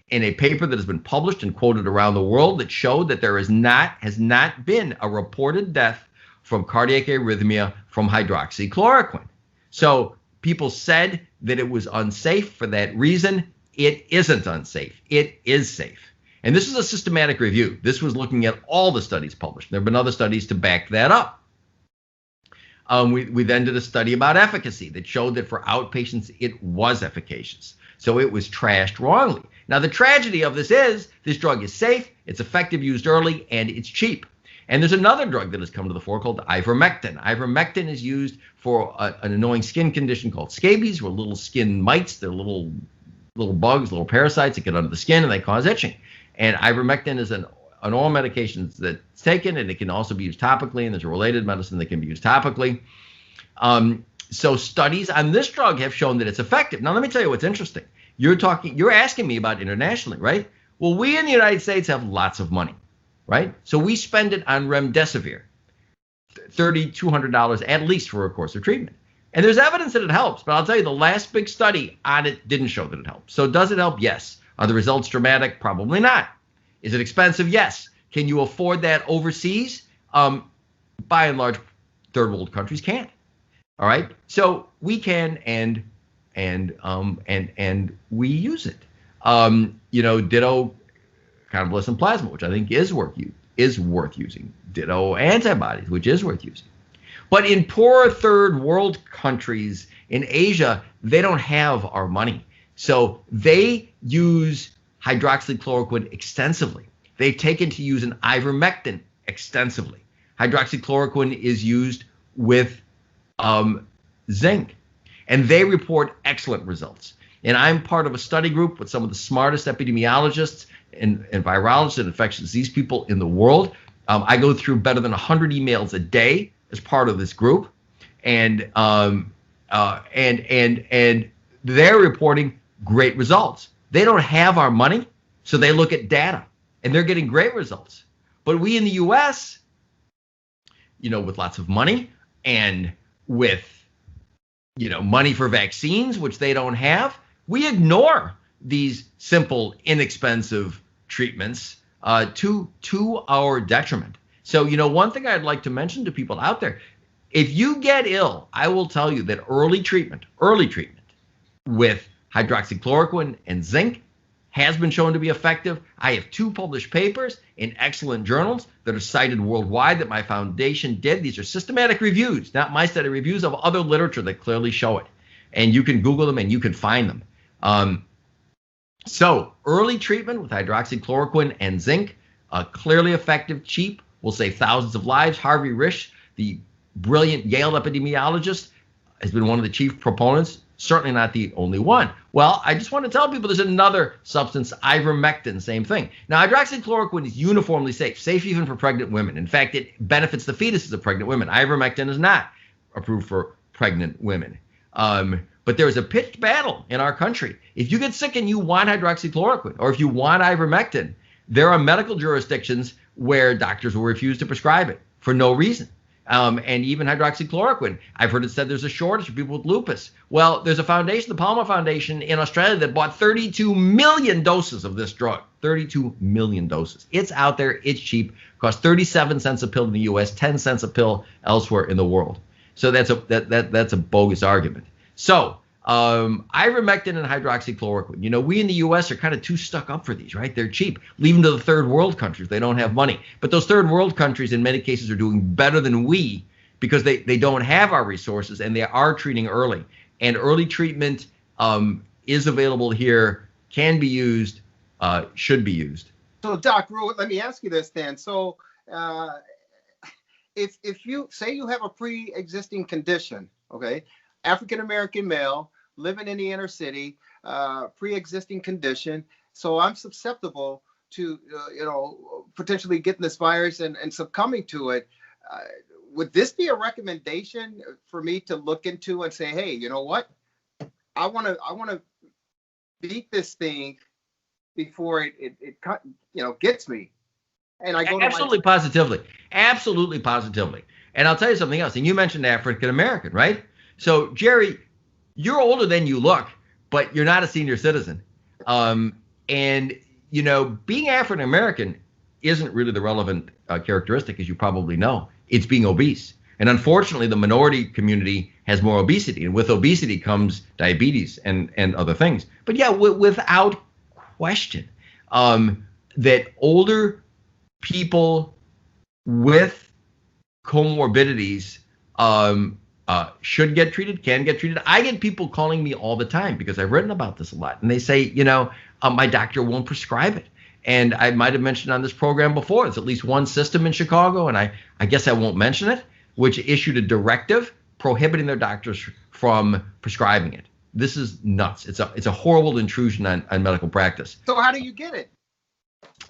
in a paper that has been published and quoted around the world that showed that there has not been a reported death from cardiac arrhythmia from hydroxychloroquine. So people said that it was unsafe for that reason. It isn't unsafe. It is safe. And this is a systematic review. This was looking at all the studies published. There have been other studies to back that up. We then did a study about efficacy that showed that for outpatients, it was efficacious. So it was trashed wrongly. Now, the tragedy of this is this drug is safe, it's effective, used early, and it's cheap. And there's another drug that has come to the fore called ivermectin. Ivermectin is used for an annoying skin condition called scabies, where little skin mites, they're little bugs, little parasites that get under the skin and they cause itching. And ivermectin is an oral medication that's taken, and it can also be used topically, and there's a related medicine that can be used topically. So studies on this drug have shown that it's effective. Now, let me tell you what's interesting. You're asking me about internationally, right? Well, we in the United States have lots of money, right? So we spend it on remdesivir, $3,200 at least for a course of treatment. And there's evidence that it helps, but I'll tell you, the last big study on it didn't show that it helps. So does it help? Yes. Are the results dramatic? Probably not. Is it expensive? Yes. Can you afford that overseas? By and large, third world countries can't. All right. So we can, and we use it. Ditto convalescent plasma, which I think is worth using. Ditto antibodies, which is worth using. But in poorer third world countries in Asia, they don't have our money. So they use hydroxychloroquine extensively. They've taken to use an ivermectin extensively. Hydroxychloroquine is used with zinc, and they report excellent results. And I'm part of a study group with some of the smartest epidemiologists and virologists and infectious disease people in the world. I go through better than 100 emails a day as part of this group, and they're reporting great results. They don't have our money, so they look at data, and they're getting great results. But we in the U.S., with lots of money and with, money for vaccines, which they don't have, we ignore these simple, inexpensive treatments to our detriment. So, one thing I'd like to mention to people out there, if you get ill, I will tell you that early treatment with hydroxychloroquine and zinc has been shown to be effective. I have 2 published papers in excellent journals that are cited worldwide that my foundation did. These are systematic reviews, not my study, reviews of other literature that clearly show it. And you can Google them and you can find them. So early treatment with hydroxychloroquine and zinc, clearly effective, cheap, will save thousands of lives. Harvey Risch, the brilliant Yale epidemiologist, has been one of the chief proponents, certainly not the only one. Well, I just want to tell people there's another substance, ivermectin, same thing. Now, hydroxychloroquine is uniformly safe even for pregnant women. In fact, it benefits the fetuses of pregnant women. Ivermectin is not approved for pregnant women. But there is a pitched battle in our country. If you get sick and you want hydroxychloroquine, or if you want ivermectin, there are medical jurisdictions where doctors will refuse to prescribe it for no reason. And even hydroxychloroquine, I've heard it said there's a shortage for people with lupus. Well, there's a foundation, the Palmer Foundation in Australia, that bought 32 million doses of this drug. 32 million doses. It's out there. It's cheap. Costs 37 cents a pill in the U.S., 10 cents a pill elsewhere in the world. So that's a bogus argument. So ivermectin and hydroxychloroquine. We in the U.S. are kind of too stuck up for these, right? They're cheap. Leave them to the third world countries. They don't have money. But those third world countries in many cases are doing better than we because they don't have our resources, and they are treating early. And early treatment is available here, can be used, should be used. So, Doc, let me ask you this then. So if you say you have a pre-existing condition, okay, African-American male, living in the inner city, pre-existing condition. So I'm susceptible to, potentially getting this virus and succumbing to it. would this be a recommendation for me to look into and say, hey, you know what? I want to beat this thing before it gets me. And I go absolutely positively. And I'll tell you something else. And you mentioned African American, right? So Jerry, you're older than you look, but you're not a senior citizen. And being African American isn't really the relevant characteristic, as you probably know. It's being obese. And unfortunately, the minority community has more obesity. And with obesity comes diabetes and other things. But yeah, without question, that older people with comorbidities should get treated, can get treated. I get people calling me all the time because I've written about this a lot. And they say, my doctor won't prescribe it. And I might have mentioned on this program before, there's at least one system in Chicago, and I guess I won't mention it, which issued a directive prohibiting their doctors from prescribing it. This is nuts. It's a horrible intrusion on medical practice. So how do you get it?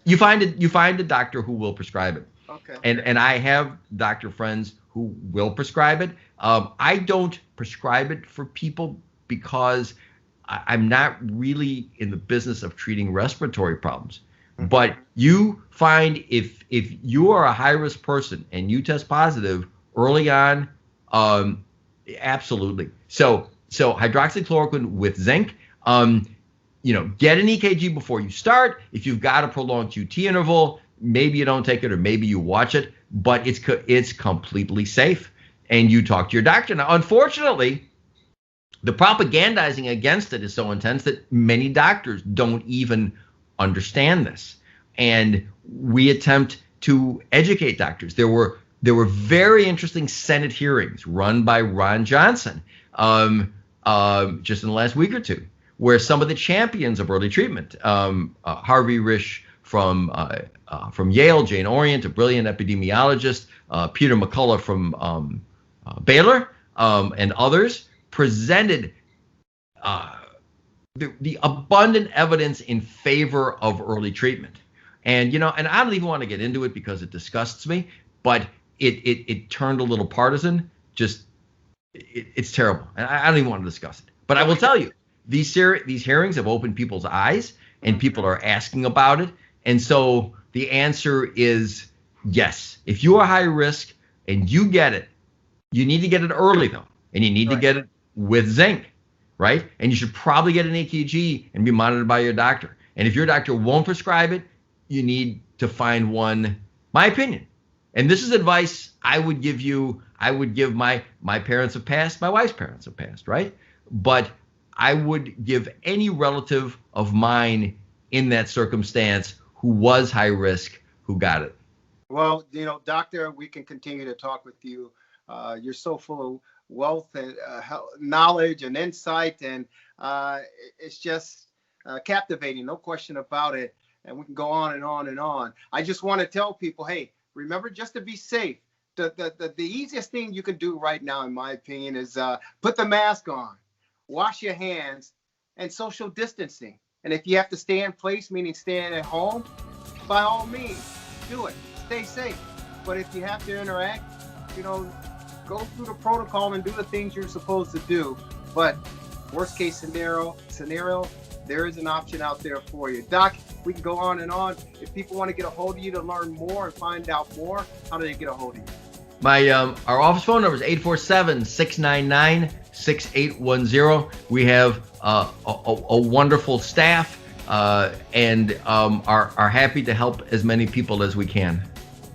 You find a doctor who will prescribe it. Okay. And I have doctor friends who will prescribe it. I don't prescribe it for people because I'm not really in the business of treating respiratory problems. But you find if you are a high-risk person and you test positive early on, absolutely. So hydroxychloroquine with zinc, get an EKG before you start. If you've got a prolonged QT interval, maybe you don't take it or maybe you watch it, but it's completely safe. And you talk to your doctor. Now, unfortunately, the propagandizing against it is so intense that many doctors don't even understand this. And we attempt to educate doctors. There were very interesting Senate hearings run by Ron Johnson just in the last week or two, where some of the champions of early treatment, Harvey Risch from Yale, Jane Orient, a brilliant epidemiologist, Peter McCullough from Baylor, and others, presented the abundant evidence in favor of early treatment. And and I don't even want to get into it because it disgusts me, but it turned a little partisan. It's terrible, and I don't even want to discuss it. But I will tell you, these hearings have opened people's eyes, and people are asking about it. And so the answer is yes. If you are high risk and you get it, you need to get it early though, and you need to get it with zinc, right? And you should probably get an EKG and be monitored by your doctor. And if your doctor won't prescribe it, you need to find one. My opinion, and this is advice I would give you. I would give my parents have passed, my wife's parents have passed, right? But I would give any relative of mine in that circumstance who was high risk who got it. Well, doctor, we can continue to talk with you. You're so full of wealth and knowledge and insight, and it's just captivating, no question about it. And we can go on and on and on. I just want to tell people, hey, remember, just to be safe, the easiest thing you can do right now, in my opinion, is put the mask on, wash your hands, and social distancing. And if you have to stay in place, meaning staying at home, by all means, do it. Stay safe. But if you have to interact, go through the protocol and do the things you're supposed to do. But worst case scenario, there is an option out there for you. Doc, we can go on and on. If people want to get a hold of you to learn more and find out more, how do they get a hold of you? Our office phone number is 847-699-6810. We have a wonderful staff and are happy to help as many people as we can.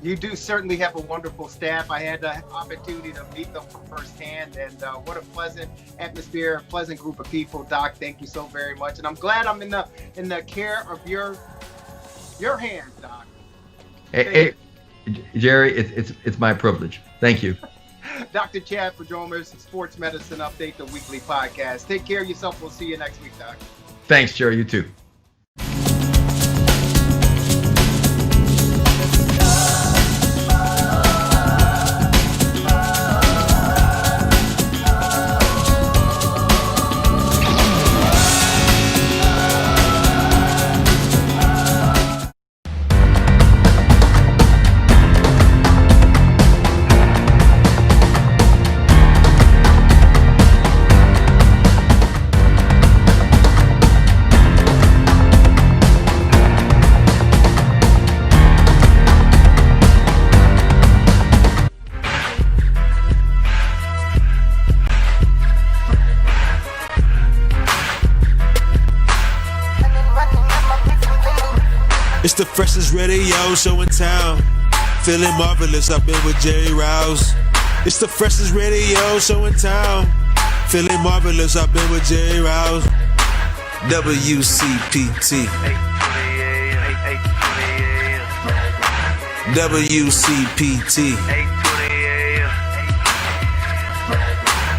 You do certainly have a wonderful staff. I had the opportunity to meet them firsthand, and what a pleasant atmosphere, pleasant group of people. Doc, thank you so very much, and I'm glad I'm in the care of your hands, Doc. Hey, Jerry, it's my privilege. Thank you. Dr. Chad Prodromos, Sports Medicine Update, the weekly podcast. Take care of yourself. We'll see you next week, Doc. Thanks, Jerry. You too. It's the freshest radio show in town. Feeling marvelous, I've been with Jerry Riles. It's the freshest radio show in town. Feeling marvelous, I've been with Jerry Riles. WCPT. WCPT.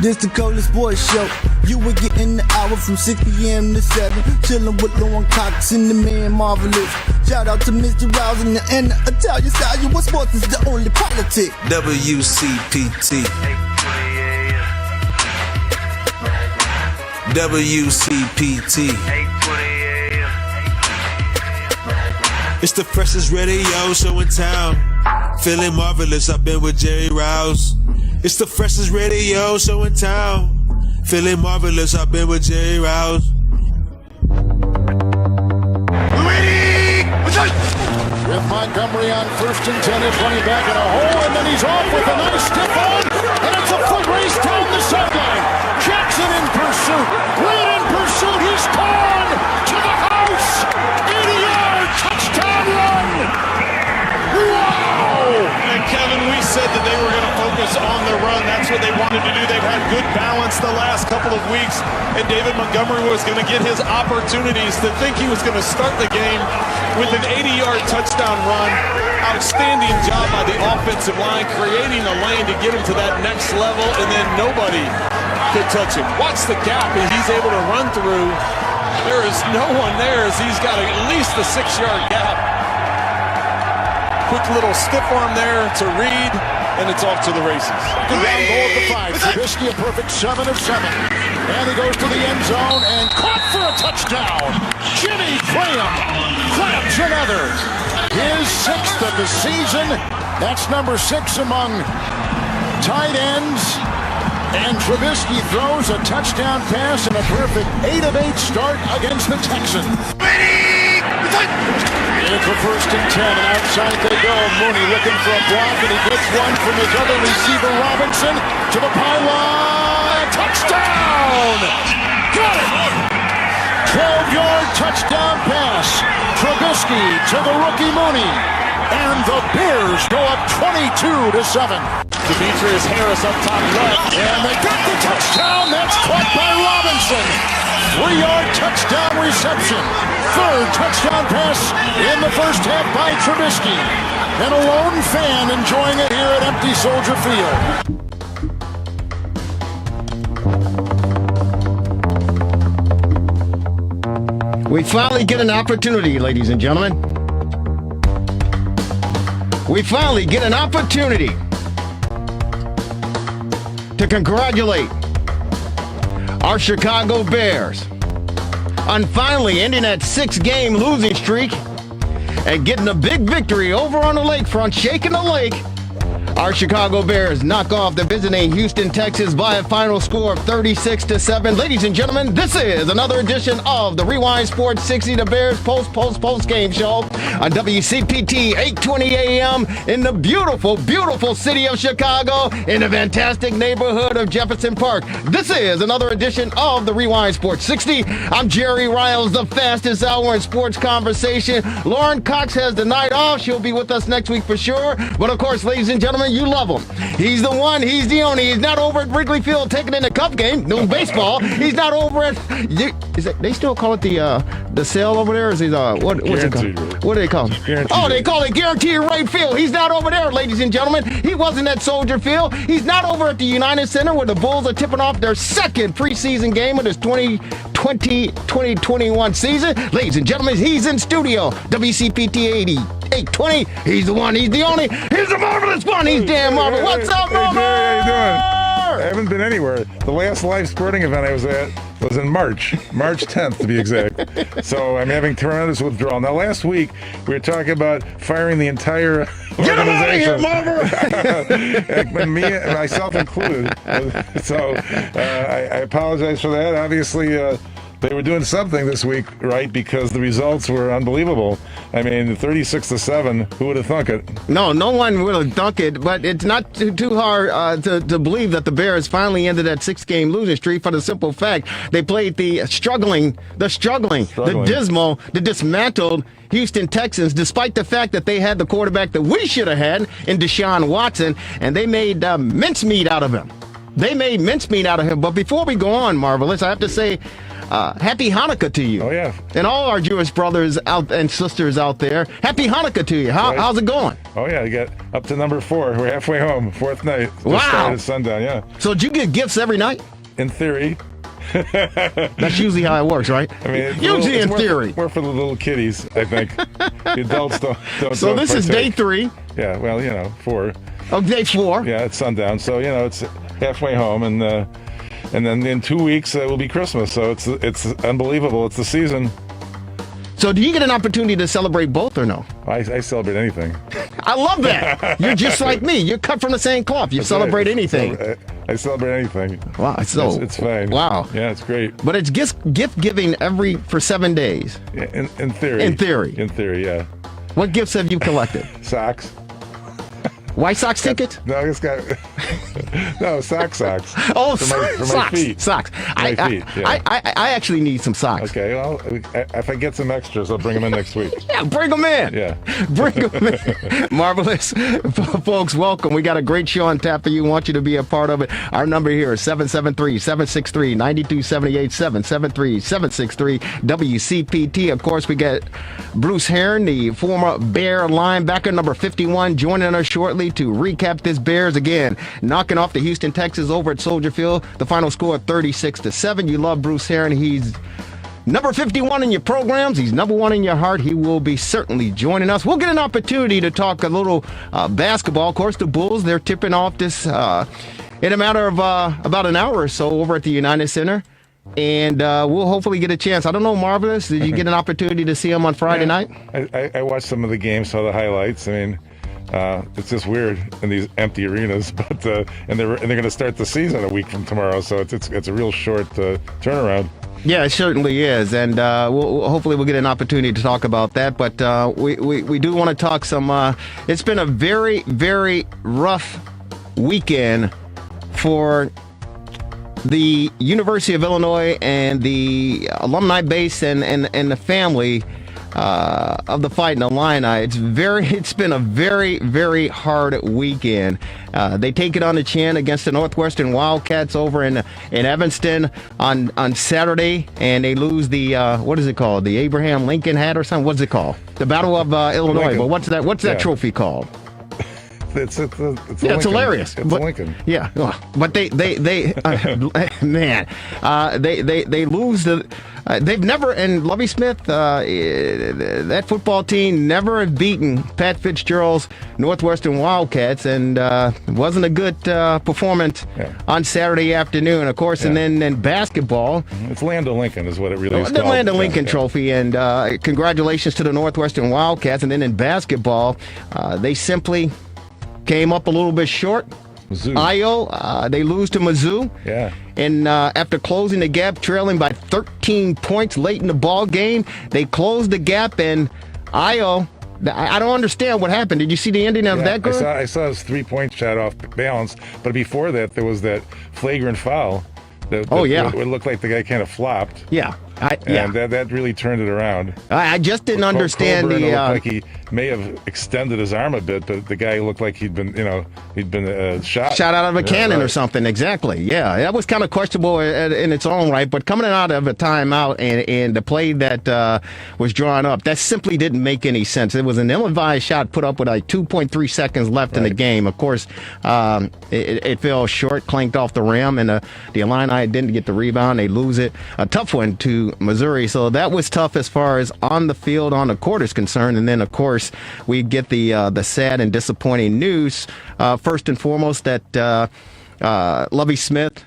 This the coldest sports show. You were getting the hour from 6 p.m. to 7. Chillin' with Lauren Cox and the man Marvelous. Shout out to Mr. Riles and the Italian style. You what sports is the only politic. WCPT. WCPT. It's the freshest radio show in town. Feeling marvelous, I've been with Jerry Riles. It's the freshest radio show in town. Feeling marvelous, I've been with Jerry Riles. With Montgomery on 1st and 10, it's running back in a hole, and then he's off with a nice stiff arm, and it's a foot race down the sideline. Jackson in pursuit, Reed in pursuit, he's gone to the house, 80-yard touchdown run. Wow! And Kevin, we said that they were going to focus on the run. That's what they wanted to do. They've had good balance the last couple of weeks, and David Montgomery was going to get his opportunities. To think he was going to start the game with an 80-yard touchdown run. Outstanding job by the offensive line, creating a lane to get him to that next level, and then nobody could touch him. Watch the gap that he's able to run through. There is no one there as he's got at least a 6-yard gap. Quick little stiff arm there to Reed, and it's off to the races. Down goal at the 5. Trubisky a perfect 7 of 7. And he goes to the end zone and caught for a touchdown. Jimmy Graham grabs another. His 6th of the season. That's number 6 among tight ends. And Trubisky throws a touchdown pass and a perfect 8 of 8 start against the Texans. It's a 1st and 10, and outside they go. Mooney looking for a block, and he gets one from his other receiver, Robinson, to the pylon. Touchdown! Got it! 12-yard touchdown pass. Trubisky to the rookie Mooney. And the Bears go up 22-7. Demetrius Harris up top left. And they got the touchdown. That's caught by Robinson. 3-yard touchdown reception. 3rd touchdown pass in the first half by Trubisky. And a lone fan enjoying it here at Empty Soldier Field. We finally get an opportunity, ladies and gentlemen. We finally get an opportunity to congratulate our Chicago Bears on finally ending that 6-game losing streak and getting a big victory over on the lakefront, shaking the lake. Our Chicago Bears knock off the visiting Houston Texans by a final score of 36-7. Ladies and gentlemen, this is another edition of the Rewind Sports 60, the Bears post game show on WCPT 820 AM in the beautiful, beautiful city of Chicago in the fantastic neighborhood of Jefferson Park. This is another edition of the Rewind Sports 60. I'm Jerry Riles, the fastest hour in sports conversation. Lauren Cox has the night off. She'll be with us next week for sure. But of course, ladies and gentlemen, you love him. He's the one. He's the only. He's not over at Wrigley Field taking in the Cup game, doing baseball. He's not over at. They still call it the sale over there? Is it what's it called? What do they call it? Guaranteed. They call it guaranteed rate field. He's not over there, ladies and gentlemen. He wasn't at Soldier Field. He's not over at the United Center where the Bulls are tipping off their 2nd preseason game of this 2020-2021 season. Ladies and gentlemen, he's in studio. WCPT 820. He's the one. He's the only. He's the marvelous one. He's Dan Marver. What's up, Marver? How you doing? I haven't been anywhere. The last live sporting event I was at was in March 10th to be exact. So I'm having tremendous withdrawal. Now, last week we were talking about firing the entire Get him out of here, Marver! And me, myself included. So I apologize for that. Obviously, they were doing something this week, right? Because the results were unbelievable. I mean, 36-7. Who would have thunk it? No one would have thunk it. But it's not too hard to believe that the Bears finally ended that 6-game losing streak for the simple fact they played the struggling, the dismal, the dismantled Houston Texans, despite the fact that they had the quarterback that we should have had in Deshaun Watson, and they made mincemeat out of him. But before we go on, Marvelous, I have to say, happy Hanukkah to you. Oh, yeah. And all our Jewish brothers out and sisters out there. Happy Hanukkah to you. How's it going? Oh, yeah. You got up to number 4. We're halfway home. 4th night. Just started sundown, yeah. So did you get gifts every night? In theory. That's usually how it works, right? I mean, usually in theory. More for the little kiddies, I think. The adults don't. So this is day 3. Yeah, well, 4. Oh, day 4. Yeah, it's sundown. So, it's halfway home, and then in 2 weeks will be Christmas. So it's unbelievable. It's the season. So do you get an opportunity to celebrate both or no? I celebrate anything. I love that. You're just like me. You're cut from the same cloth. You celebrate anything. I celebrate anything. Wow, it's fine. Wow. Yeah, it's great. But it's gift giving for 7 days. Yeah, in theory. In theory. In theory, yeah. What gifts have you collected? Socks. White Sox tickets? No, I just got socks. Oh, for my feet. Socks. My feet. Yeah. I actually need some socks. Okay, well, if I get some extras, I'll bring them in next week. Yeah, bring them in. Yeah. Bring them in. Marvelous. Folks, welcome. We got a great show on tap for you. Want you to be a part of it. Our number here is 773-763-9278, 773-763-WCPT. Of course, we got Bruce Heron, the former Bear linebacker, number 51, joining us shortly to recap this Bears again, knocking off the Houston Texans over at Soldier Field. The final score 36-7. You love Bruce Heron. He's number 51 in your programs. He's number 1 in your heart. He will be certainly joining us. We'll get an opportunity to talk a little basketball. Of course, the Bulls, they're tipping off this in a matter of about an hour or so over at the United Center. And we'll hopefully get a chance. I don't know, Marvelous, did you get an opportunity to see him on Friday night? I watched some of the games, saw the highlights. I mean, it's just weird in these empty arenas, but and they're going to start the season a week from tomorrow, so it's a real short turnaround. Yeah, it certainly is, and hopefully we'll get an opportunity to talk about that. But we do want to talk some. It's been a very, very rough weekend for the University of Illinois and the alumni base and the family of the Fighting Illini. It's been a very, very hard weekend. They take it on the chin against the Northwestern Wildcats over in Evanston on Saturday, and they lose the what is it called? The Abraham Lincoln hat or something? What's it called? The Battle of Illinois. But what's that trophy called? It's hilarious. It's Lincoln. Yeah, but they man, they lose the. They've never, and Lovie Smith, that football team never have beaten Pat Fitzgerald's Northwestern Wildcats, and it wasn't a good performance on Saturday afternoon, of course. And then in basketball, it's Lando Lincoln is what it really is the called. Lando Lincoln Trophy, and congratulations to the Northwestern Wildcats. And then in basketball, they simply came up a little bit short. Io, they lose to Mizzou. Yeah. And after closing the gap, trailing by 13 points late in the ball game, they closed the gap, and Io, I don't understand what happened. Did you see the ending of that goal? I saw his 3-point shot off balance, but before that, there was that flagrant foul. It looked like the guy kind of flopped. Yeah. That really turned it around. I just didn't understand Coburn looked like he may have extended his arm a bit, but the guy looked like he'd been shot out of a cannon or something. Exactly. Yeah, that was kind of questionable in its own right. But coming out of a timeout and the play that was drawn up, that simply didn't make any sense. It was an ill-advised shot put up with like 2.3 seconds left in the game. Of course, it fell short, clanked off the rim, and the Illini didn't get the rebound. They lose it. A tough one to Missouri. So that was tough as far as on the field, on the court is concerned. And then, of course, we get the sad and disappointing news. First and foremost, that Lovie Smith,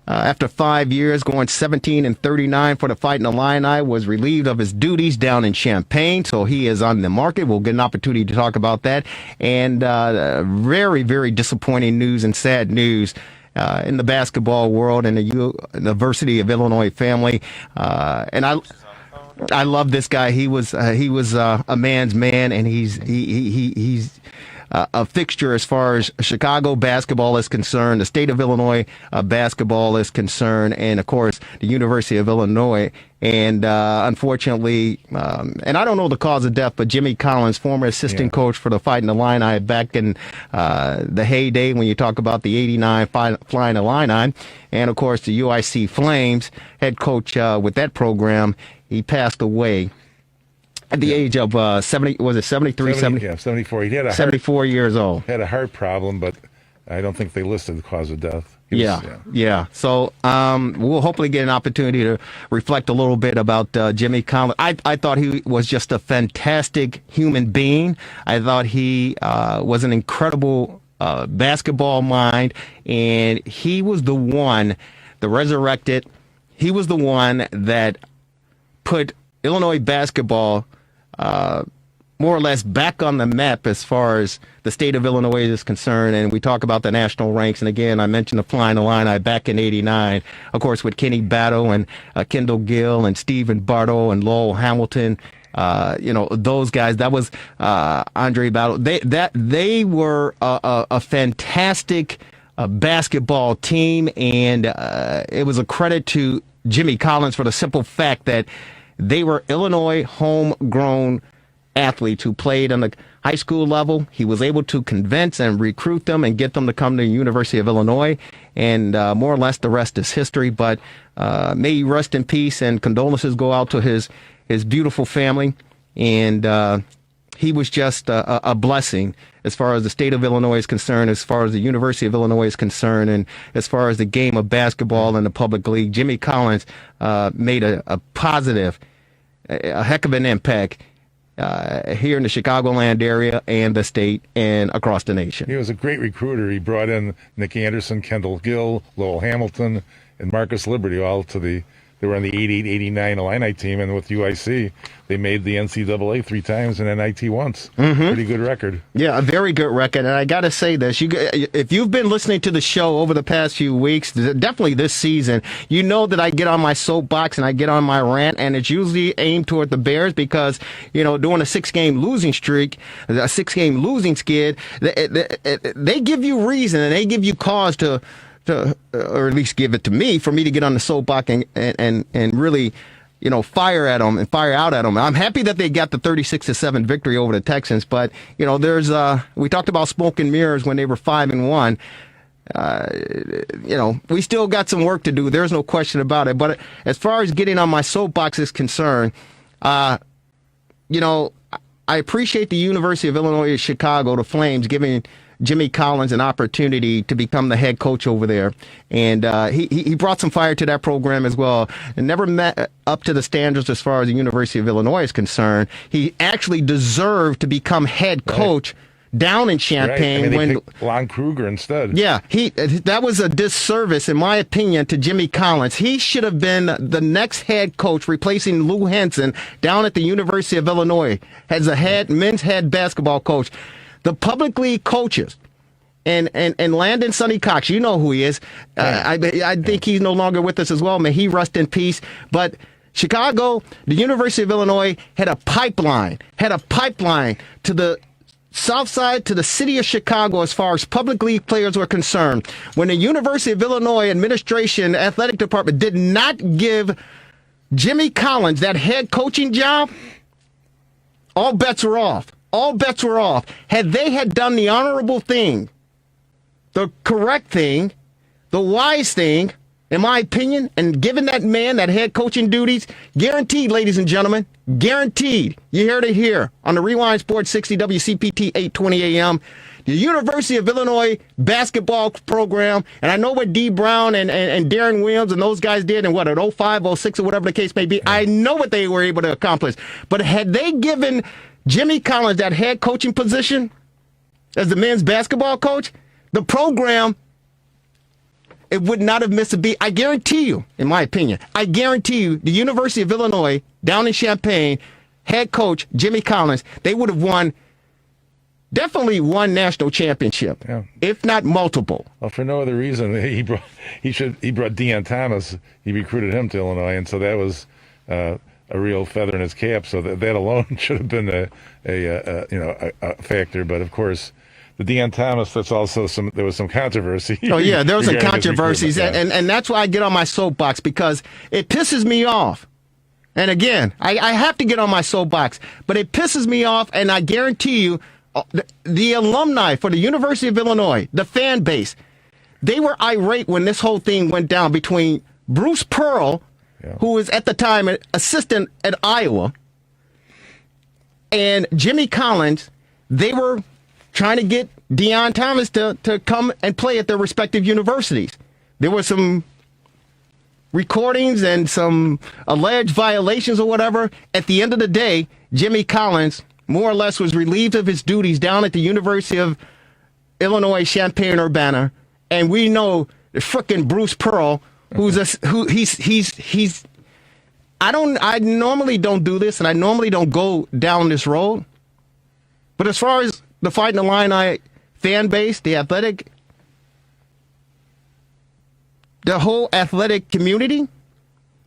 after 5 years, going 17-39 for the Fighting Illini, was relieved of his duties down in Champaign. So he is on the market. We'll get an opportunity to talk about that. And very, very disappointing news and sad news. in the basketball world and the University of Illinois family. And I love this guy. He was a man's man, and he's a fixture as far as Chicago basketball is concerned, the state of Illinois basketball is concerned, and of course the University of Illinois. And unfortunately, and I don't know the cause of death, but Jimmy Collins, former assistant coach for the Fighting Illini back in the heyday when you talk about the '89 Flying Illini, and of course the UIC Flames, head coach with that program, he passed away at the age of 70. Was it 73? 74. He had 74 years old. Had a heart problem, but I don't think they listed the cause of death. So we'll hopefully get an opportunity to reflect a little bit about Jimmy Collins. I thought he was just a fantastic human being. I thought he was an incredible basketball mind, and he was the one, the resurrected. He was the one that put Illinois basketball more or less back on the map as far as the state of Illinois is concerned. And we talk about the national ranks. And again, I mentioned the Flying Illini back in '89, of course, with Kenny Battle and Kendall Gill and Stephen Bartow and Lowell Hamilton. Those guys, that was Andre Battle. They were a fantastic basketball team. And it was a credit to Jimmy Collins for the simple fact that they were Illinois homegrown athletes who played on the high school level. He was able to convince and recruit them and get them to come to the University of Illinois. And more or less the rest is history. But may he rest in peace, and condolences go out to his beautiful family. And he was just a blessing as far as the state of Illinois is concerned, as far as the University of Illinois is concerned, and as far as the game of basketball in the public league. Jimmy Collins made a positive, a heck of an impact here in the Chicagoland area and the state and across the nation. He was a great recruiter. He brought in Nick Anderson, Kendall Gill, Lowell Hamilton, and Marcus Liberty, they were on the 88-89 Illini team, and with UIC, they made the NCAA 3 times and NIT once. Pretty good record. Yeah, a very good record. And I got to say this, if you've been listening to the show over the past few weeks, definitely this season, you know that I get on my soapbox and I get on my rant, and it's usually aimed toward the Bears because, during a 6-game losing streak, a 6-game losing skid, they give you reason and they give you cause to or at least give it to me, for me to get on the soapbox and really, fire at them and fire out at them. I'm happy that they got the 36-7 victory over the Texans, but there's we talked about smoke and mirrors when they were 5-1. We still got some work to do. There's no question about it. But as far as getting on my soapbox is concerned, I appreciate the University of Illinois at Chicago, the Flames, giving Jimmy Collins an opportunity to become the head coach over there. And he brought some fire to that program as well, and never met up to the standards as far as the University of Illinois is concerned. He actually deserved to become head coach down in Champaign. Right. They picked Lon Kruger instead. Yeah, that was a disservice, in my opinion, to Jimmy Collins. He should have been the next head coach, replacing Lou Henson down at the University of Illinois as a men's head basketball coach. The public league coaches and Landon Sonny Cox, you know who he is. I think he's no longer with us as well. May he rest in peace. But Chicago, the University of Illinois had a pipeline to the south side, to the city of Chicago as far as public league players were concerned. When the University of Illinois administration, athletic department did not give Jimmy Collins that head coaching job, all bets were off. All bets were off. Had they had done the honorable thing, the correct thing, the wise thing, in my opinion, and given that man that head coaching duties, guaranteed, ladies and gentlemen, guaranteed, you heard it here on the Rewind Sports 60 WCPT 820 AM, the University of Illinois basketball program, and I know what D. Brown and Darren Williams and those guys did in what, at 05, 06, or whatever the case may be, I know what they were able to accomplish. But had they given Jimmy Collins that head coaching position as the men's basketball coach, the program, it would not have missed a beat. I guarantee you, in my opinion, I guarantee you, the University of Illinois down in Champaign, head coach Jimmy Collins, they would have won definitely one national championship, if not multiple. Well, for no other reason, he brought Deion Thomas. He recruited him to Illinois, and so that was a real feather in his cap. So that alone should have been a factor. But of course, the Deion Thomas, there was some controversy. Oh yeah, there was some controversies, and that's why I get on my soapbox, because it pisses me off. And again, I have to get on my soapbox, but it pisses me off, and I guarantee you, the alumni for the University of Illinois, the fan base, they were irate when this whole thing went down between Bruce Pearl, who was at the time an assistant at Iowa, and Jimmy Collins. They were trying to get Deion Thomas to come and play at their respective universities. There were some recordings and some alleged violations or whatever. At the end of the day, Jimmy Collins more or less was relieved of his duties down at the University of Illinois Champaign-Urbana, and we know the frickin' Bruce Pearl, I normally don't do this, and I normally don't go down this road, but as far as the Fighting Illini fan base, the whole athletic community,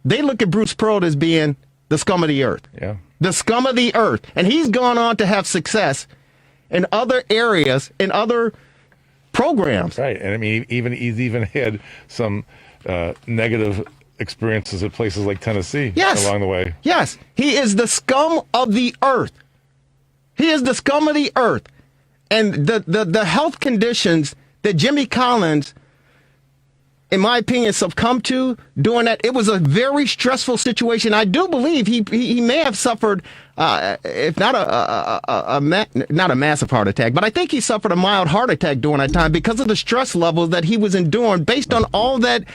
they look at Bruce Pearl as being the scum of the earth. Yeah. The scum of the earth. And he's gone on to have success in other areas, in other programs. Right. And I mean, he's even had some negative experiences at places like Tennessee along the way. Yes. He is the scum of the earth. He is the scum of the earth. And the health conditions that Jimmy Collins, in my opinion, succumbed to doing that, it was a very stressful situation. I do believe he may have suffered, if not not a massive heart attack, but I think he suffered a mild heart attack during that time because of the stress levels that he was enduring based on all that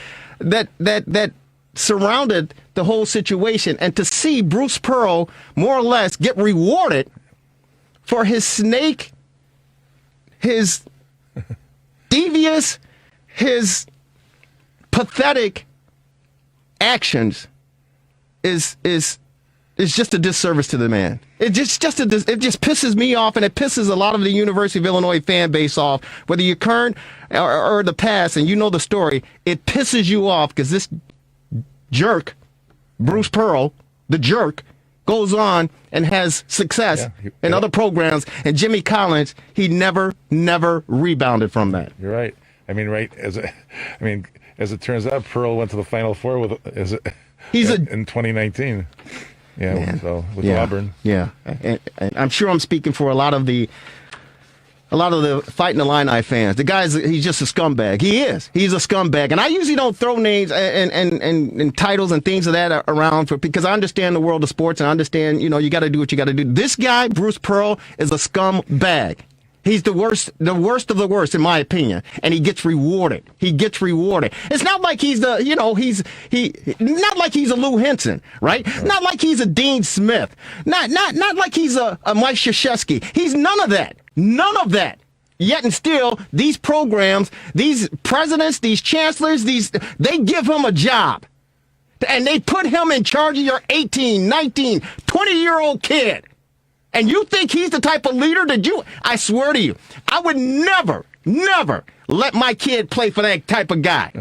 surrounded the whole situation. And to see Bruce Pearl more or less get rewarded for his snake, his devious, his pathetic actions is just a disservice to the man. It just pisses me off, and it pisses a lot of the University of Illinois fan base off, whether you're current or the past, and you know the story. It pisses you off because this jerk, Bruce Pearl, the jerk, goes on and has success in other programs, and Jimmy Collins, he never rebounded from that. You're right. I mean, as it turns out, Pearl went to the Final Four in 2019. Yeah, man. So with Auburn. Yeah, and I'm sure I'm speaking for a lot of the Fighting Illini fans. The he's just a scumbag. He is. He's a scumbag. And I usually don't throw names and titles and things of that around because I understand the world of sports and I understand, you got to do what you got to do. This guy, Bruce Pearl, is a scumbag. He's the worst of the worst, in my opinion, and he gets rewarded. It's not like he's not like he's a Lou Henson, right? Not like he's a Dean Smith, not like he's a Mike Krzyzewski. He's none of that. Yet and still, these programs, these presidents, these chancellors, they give him a job, and they put him in charge of your 18, 19, 20-year-old kid. And you think he's the type of leader I swear to you, I would never let my kid play for that type of guy.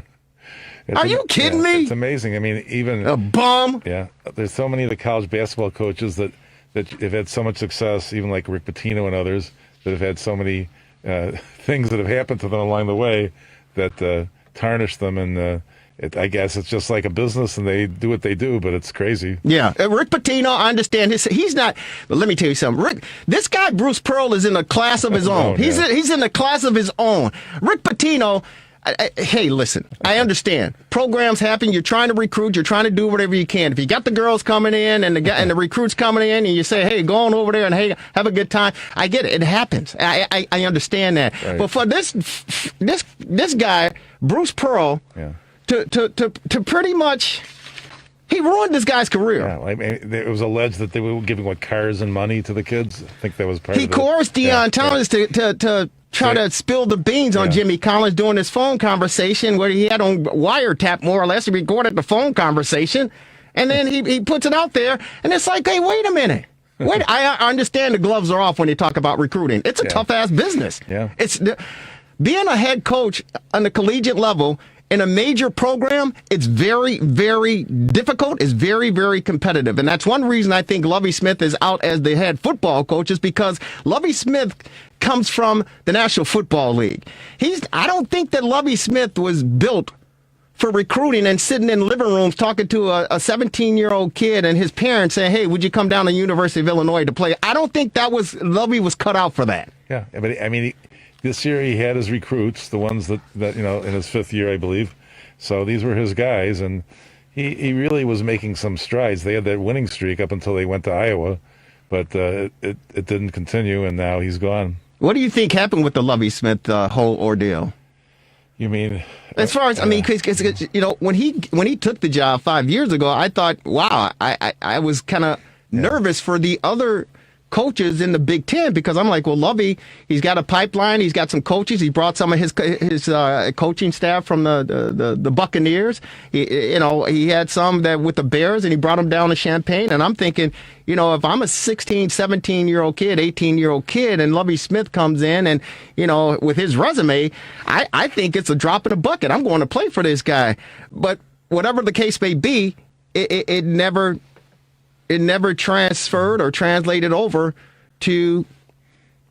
Are you kidding me? It's amazing. I mean, even a bum. Yeah. There's so many of the college basketball coaches that have had so much success, even like Rick Pitino and others, that have had so many things that have happened to them along the way that tarnish them. And I guess it's just like a business, and they do what they do, but it's crazy. Yeah, Rick Pitino, I understand he's not. But let me tell you something. This guy Bruce Pearl is in a class of his own. He's in a class of his own. Rick Pitino. Hey, listen, I understand. Programs happen. You're trying to recruit. You're trying to do whatever you can. If you got the girls coming in and the recruits coming in, and you say, "Hey, go on over there and hey, have a good time," I get it. It happens. I understand that. Right. But for this guy, Bruce Pearl. Yeah. To pretty much, he ruined this guy's career. Yeah, I mean, it was alleged that they were giving cars and money to the kids. I think that was part of it. He coerced Deion Thomas to try to spill the beans on Jimmy Collins during this phone conversation where he had on wiretap, more or less. He recorded the phone conversation, and then he puts it out there, and it's like, hey, wait a minute. Wait, I understand the gloves are off when you talk about recruiting. It's a tough-ass business. Yeah. Being a head coach on the collegiate level in a major program, it's very, very difficult. It's very, very competitive. And that's one reason I think Lovie Smith is out as the head football coach, is because Lovie Smith comes from the National Football League. I don't think that Lovie Smith was built for recruiting and sitting in living rooms talking to a 17-year-old kid and his parents saying, hey, would you come down to the University of Illinois to play? I don't think Lovie was cut out for that. Yeah, but I mean, this year he had his recruits, the ones that in his fifth year, I believe. So these were his guys, and he really was making some strides. They had that winning streak up until they went to Iowa, but it didn't continue, and now he's gone. What do you think happened with the Lovie Smith whole ordeal? You mean as far as because when he took the job 5 years ago, I thought, wow, I was kind of nervous for the other coaches in the Big Ten, because I'm like, well, Lovie, he's got a pipeline, he's got some coaches, he brought some of his coaching staff from the Buccaneers, he had some that with the Bears, and he brought them down to Champaign, and I'm thinking, if I'm a 16, 17-year-old kid, 18-year-old kid, and Lovie Smith comes in and, with his resume, I think it's a drop in the bucket. I'm going to play for this guy. But whatever the case may be, it never transferred or translated over to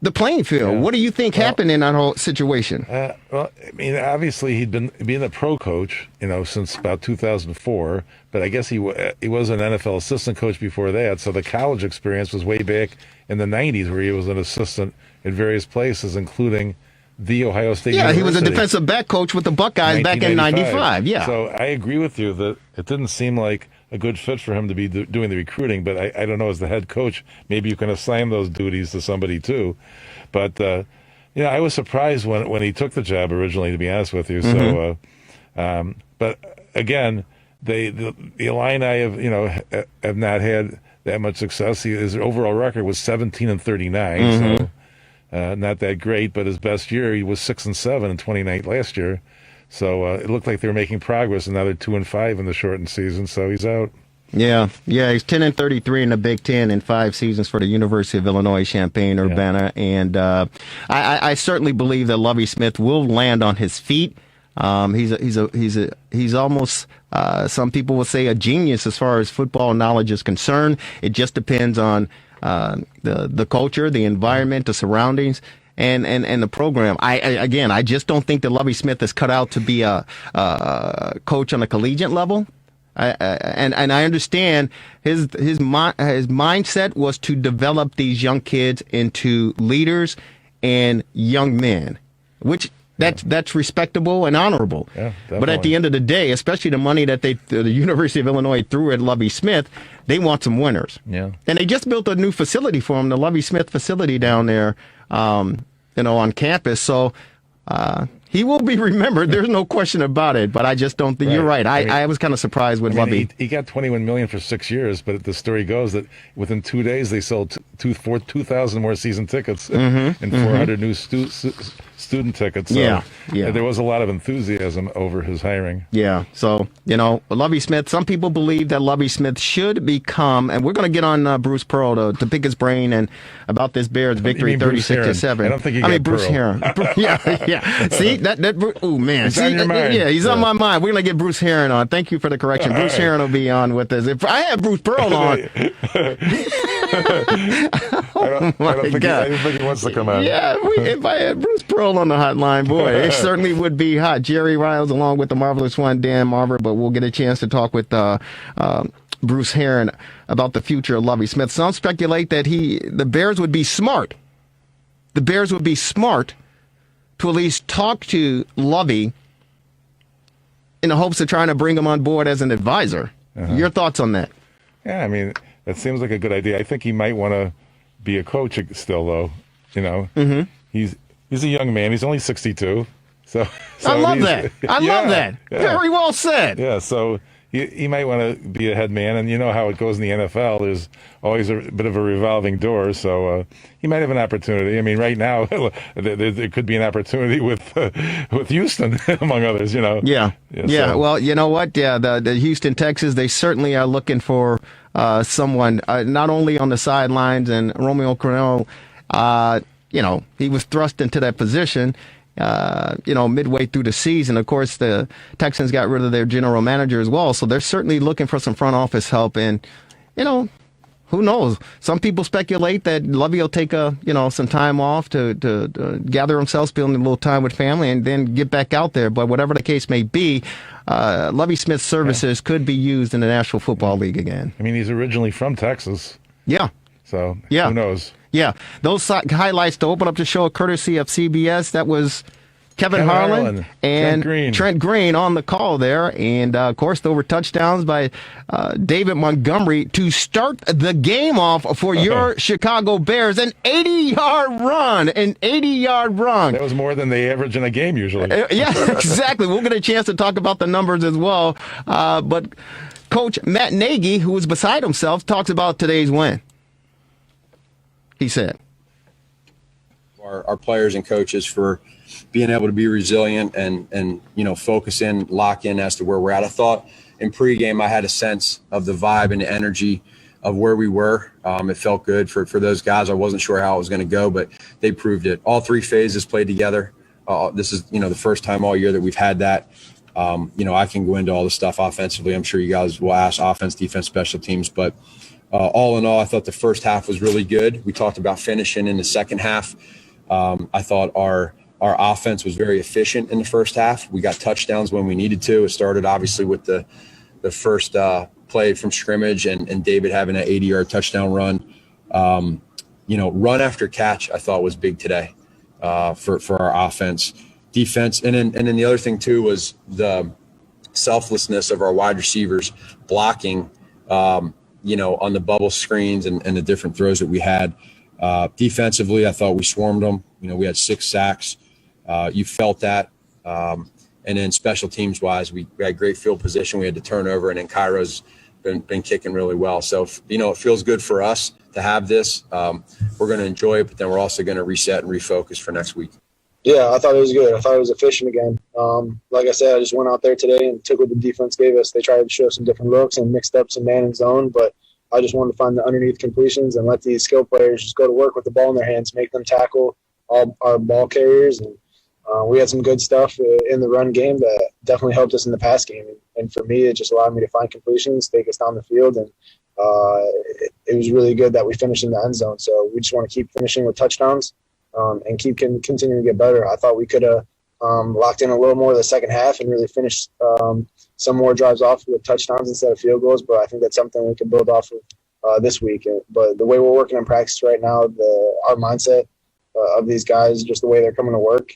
the playing field. What do you think happened in that whole situation? Well, I mean, obviously he'd been a pro coach, since about 2004. But I guess he was an NFL assistant coach before that. So the college experience was way back in the 90s, where he was an assistant in various places, including the Ohio State University. He was a defensive back coach with the Buckeyes back in 95. Yeah. So I agree with you that it didn't seem like a good fit for him to be doing the recruiting, but I don't know, as the head coach, maybe you can assign those duties to somebody too. But I was surprised when he took the job originally, to be honest with you. Mm-hmm. So, but again, the Illini have not had that much success. His overall record was 17-39, mm-hmm. So not that great. But his best year, he was 6-7 in 29 last year. So it looked like they were making progress, and now they're 2-5 in the shortened season. So he's out. Yeah, he's 10-33 in the Big Ten in 5 seasons for the University of Illinois Champaign-Urbana, and I certainly believe that Lovie Smith will land on his feet. He's almost some people will say a genius as far as football knowledge is concerned. It just depends on the culture, the environment, the surroundings. And the program. I just don't think that Lovie Smith is cut out to be a coach on a collegiate level. And I understand his mindset was to develop these young kids into leaders and young men, which that's respectable and honorable. Yeah, but at the end of the day, especially the money that the University of Illinois threw at Lovie Smith, they want some winners. Yeah. And they just built a new facility for him, the Lovie Smith facility down there, on campus. So he will be remembered. There's no question about it. But I just don't think you're right. I was kind of surprised with Lovie. He got $21 million for 6 years, but the story goes that within 2 days they sold 2,000 more season tickets, mm-hmm. and 400 new student tickets. So there was a lot of enthusiasm over his hiring. Yeah. So, Lovie Smith, some people believe that Lovie Smith should become, and we're going to get on Bruce Pearl to pick his brain and about this Bears victory 36-7. I don't think you got Bruce Heron. Yeah. See, oh man. He's on your mind. Yeah, he's on my mind. We're going to get Bruce Heron on. Thank you for the correction. Bruce Heron will be on with us. If I had Bruce Pearl on. I don't think he wants to come out. Yeah, if I had Bruce Pearl on the hotline, boy, it certainly would be hot. Jerry Riles along with the marvelous one, Dan Marver, but we'll get a chance to talk with Bruce Heron about the future of Lovie Smith. Some speculate that the Bears would be smart. The Bears would be smart to at least talk to Lovie in the hopes of trying to bring him on board as an advisor. Uh-huh. Your thoughts on that? Yeah, I mean, that seems like a good idea. I think he might want to be a coach still, though. Mm-hmm. He's a young man. He's only 62. So I love that. I love that. Yeah. Very well said. Yeah. So he might want to be a head man. And you know how it goes in the NFL. There's always a bit of a revolving door. So he might have an opportunity. I mean, right now there could be an opportunity with Houston, among others. Yeah. Well, you know what? Yeah, the Houston Texans, they certainly are looking for someone not only on the sidelines, and Romeo Crennel, he was thrust into that position. Midway through the season. Of course, the Texans got rid of their general manager as well, so they're certainly looking for some front office help. And, who knows? Some people speculate that Lovey will take some time off to gather himself, spend a little time with family, and then get back out there. But whatever the case may be, Lovey Smith's services could be used in the National Football League again. I mean, he's originally from Texas. Yeah. So who knows? Yeah, those highlights to open up the show, courtesy of CBS. That was Kevin Harlan and Trent Green on the call there. And, of course, there were touchdowns by David Montgomery to start the game off for your Chicago Bears. An 80-yard run. That was more than they average in a game usually. Yeah, exactly. We'll get a chance to talk about the numbers as well. But Coach Matt Nagy, who was beside himself, talks about today's win. He said, our players and coaches for being able to be resilient and focus in, lock in as to where we're at. I thought in pregame I had a sense of the vibe and the energy of where we were. It felt good for those guys. I wasn't sure how it was going to go, but they proved it. All three phases played together. This is the first time all year that we've had that. I can go into all the stuff offensively. I'm sure you guys will ask offense, defense, special teams, but all in all, I thought the first half was really good. We talked about finishing in the second half. I thought our offense was very efficient in the first half. We got touchdowns when we needed to. It started obviously with the first play from scrimmage and David having an 80-yard touchdown run. Run after catch I thought was big today for our offense. Defense, and then the other thing too was the selflessness of our wide receivers blocking. On the bubble screens and the different throws that we had. Defensively, I thought we swarmed them. We had 6 sacks. You felt that. And then special teams wise, we had great field position. We had the turnover, and then Cairo's been kicking really well. So, it feels good for us to have this. We're going to enjoy it, but then we're also going to reset and refocus for next week. Yeah, I thought it was good. I thought it was efficient again. Like I said, I just went out there today and took what the defense gave us. They tried to show some different looks and mixed up some man and zone, but I just wanted to find the underneath completions and let these skill players just go to work with the ball in their hands, make them tackle all our ball carriers. And we had some good stuff in the run game that definitely helped us in the pass game. And for me, it just allowed me to find completions, take us down the field, and it was really good that we finished in the end zone. So we just want to keep finishing with touchdowns. And keep continuing to get better. I thought we could have locked in a little more of the second half and really finished some more drives off with touchdowns instead of field goals, but I think that's something we can build off of this week. But the way we're working in practice right now, our mindset of these guys, just the way they're coming to work,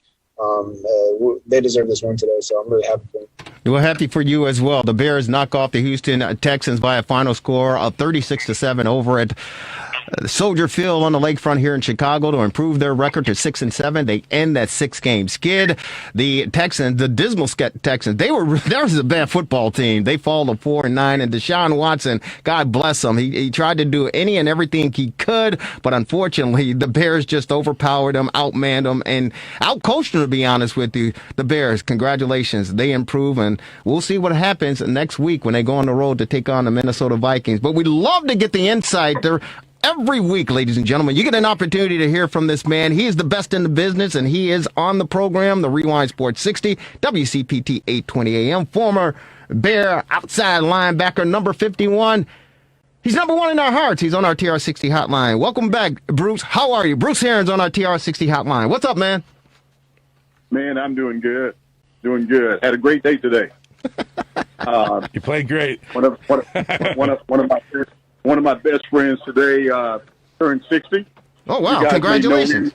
they deserve this win today, so I'm really happy for them. We're happy for you as well. The Bears knock off the Houston Texans by a final score of 36-7 over at Soldier Field on the lakefront here in Chicago to improve their record to 6-7. They end that 6-game skid. The Texans, the dismal Texans, that was a bad football team. They fall to 4-9, and Deshaun Watson, God bless him, he tried to do any and everything he could, but unfortunately the Bears just overpowered him, outmanned him, and outcoached him, to be honest with you. The Bears, congratulations, they improve, and we'll see what happens next week when they go on the road to take on the Minnesota Vikings. But we'd love to get the insight there. Every week, ladies and gentlemen, you get an opportunity to hear from this man. He is the best in the business, and he is on the program, the Rewind Sports 60, WCPT 820 AM, former Bear outside linebacker, number 51. He's number 1 in our hearts. He's on our TR60 hotline. Welcome back, Bruce. How are you? Bruce Herron's on our TR60 hotline. What's up, man? Man, I'm doing good. Doing good. Had a great day today. You played great. One of my best friends today turned 60. Oh, wow. Congratulations.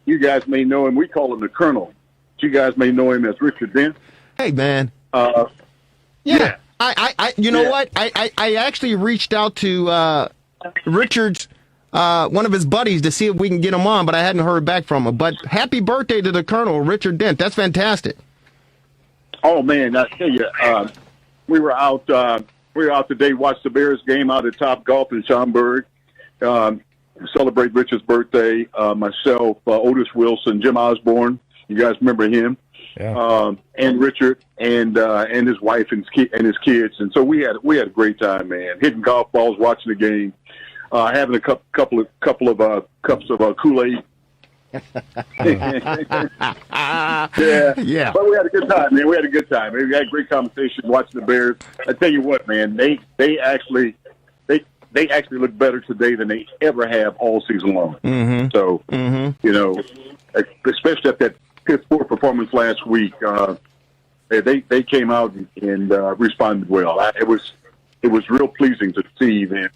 You guys may know him. We call him the Colonel. You guys may know him as Richard Dent. Hey, man. Yeah. You know what? I actually reached out to Richard's, one of his buddies, to see if we can get him on, but I hadn't heard back from him. But happy birthday to the Colonel, Richard Dent. That's fantastic. Oh, man, I tell you, out today, watched the Bears game out at Top Golf in Schaumburg. Celebrate Richard's birthday. Myself, Otis Wilson, Jim Osborne. You guys remember him? Yeah. And Richard and his wife and his kids. And so we had a great time, man. Hitting golf balls, watching the game, having a couple of cups of Kool-Aid. Yeah. But we had a good time, man. We had a good time. We had a great conversation watching the Bears. I tell you what, man, they actually look better today than they ever have all season long. Mm-hmm. So, especially after that Pittsburgh performance last week, they came out and responded well. It was real pleasing to see them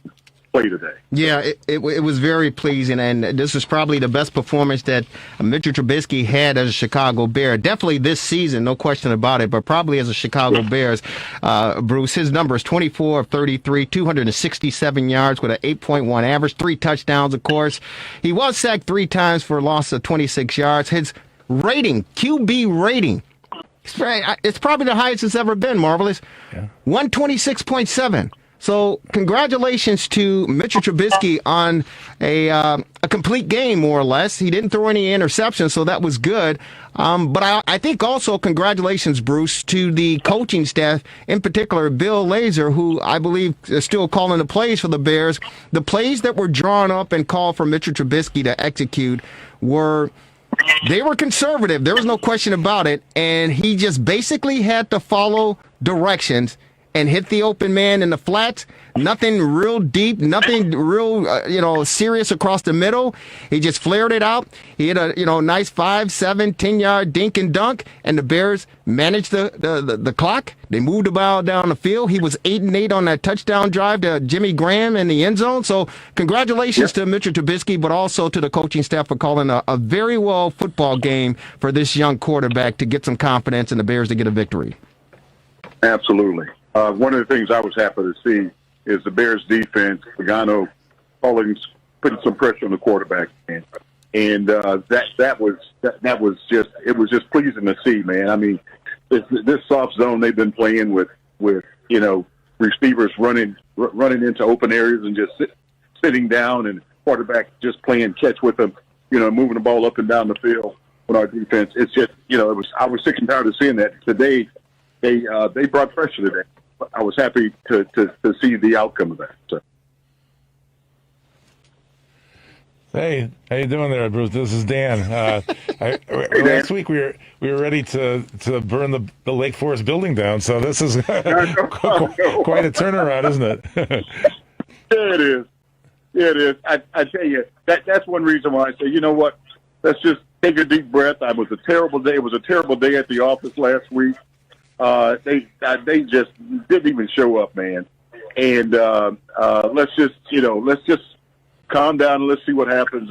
play today. Yeah, it was very pleasing, and this was probably the best performance that Mitchell Trubisky had as a Chicago Bear. Definitely this season, no question about it, but probably as a Chicago Bears. Bruce, his numbers, 24 of 33, 267 yards with an 8.1 average, 3 touchdowns, of course. He was sacked 3 times for a loss of 26 yards. His rating, QB rating, it's probably the highest it's ever been, Marvelous. Yeah. 126.7. So congratulations to Mitchell Trubisky on a complete game, more or less. He didn't throw any interceptions, so that was good. But I think also congratulations, Bruce, to the coaching staff, in particular Bill Lazor, who I believe is still calling the plays for the Bears. The plays that were drawn up and called for Mitchell Trubisky to execute were conservative. There was no question about it. And he just basically had to follow directions and hit the open man in the flats. Nothing real deep, nothing real, serious across the middle. He just flared it out. He hit a, nice 5, 7, 10-yard dink and dunk, and the Bears managed the clock. They moved the ball down the field. He was 8-8 on that touchdown drive to Jimmy Graham in the end zone. So congratulations to Mitchell Trubisky, but also to the coaching staff for calling a very well football game for this young quarterback to get some confidence and the Bears to get a victory. Absolutely. One of the things I was happy to see is the Bears defense, Pagano, putting some pressure on the quarterback, and that was just pleasing to see, man. I mean, this soft zone they've been playing with receivers running into open areas and just sitting down, and quarterback just playing catch with them, moving the ball up and down the field on our defense. It's just I was sick and tired of seeing that. Today they brought pressure today. I was happy to see the outcome of that. So. Hey, how you doing there, Bruce? This is Dan. Last week we were ready to burn the Lake Forest building down, so this is quite a turnaround, isn't it? Yeah, it is. Yeah, it is. I tell you, that's one reason why I say, you know what? Let's just take a deep breath. It was a terrible day. It was a terrible day at the office last week. They just didn't even show up, man. And let's just calm down and let's see what happens.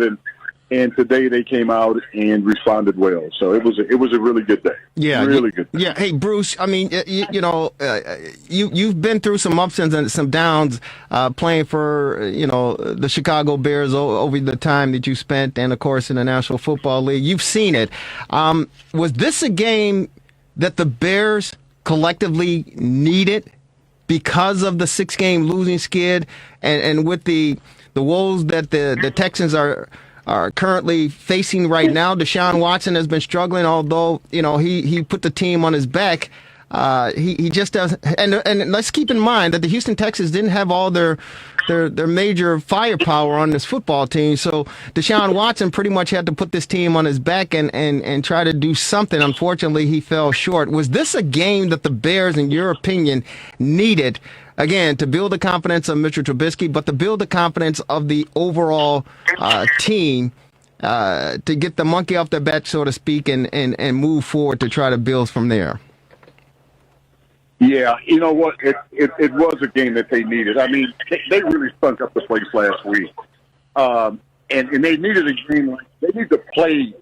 And today they came out and responded well. So it was a really good day. Yeah, really good day. Yeah. Hey, Bruce. I mean, you've been through some ups and some downs playing for the Chicago Bears over the time that you spent, and of course in the National Football League. You've seen it. Was this a game that the Bears collectively needed because of the 6-game losing skid and with the woes that the Texans are currently facing right now? Deshaun Watson has been struggling, although he put the team on his back. He just does, and let's keep in mind that the Houston Texans didn't have all their major firepower on this football team. So Deshaun Watson pretty much had to put this team on his back and try to do something. Unfortunately, he fell short. Was this a game that the Bears, in your opinion, needed, again, to build the confidence of Mitchell Trubisky, but to build the confidence of the overall team to get the monkey off their back, so to speak, and move forward to try to build from there? Yeah, you know what? It was a game that they needed. I mean, they really stunk up the place last week, and they needed a game like they need to play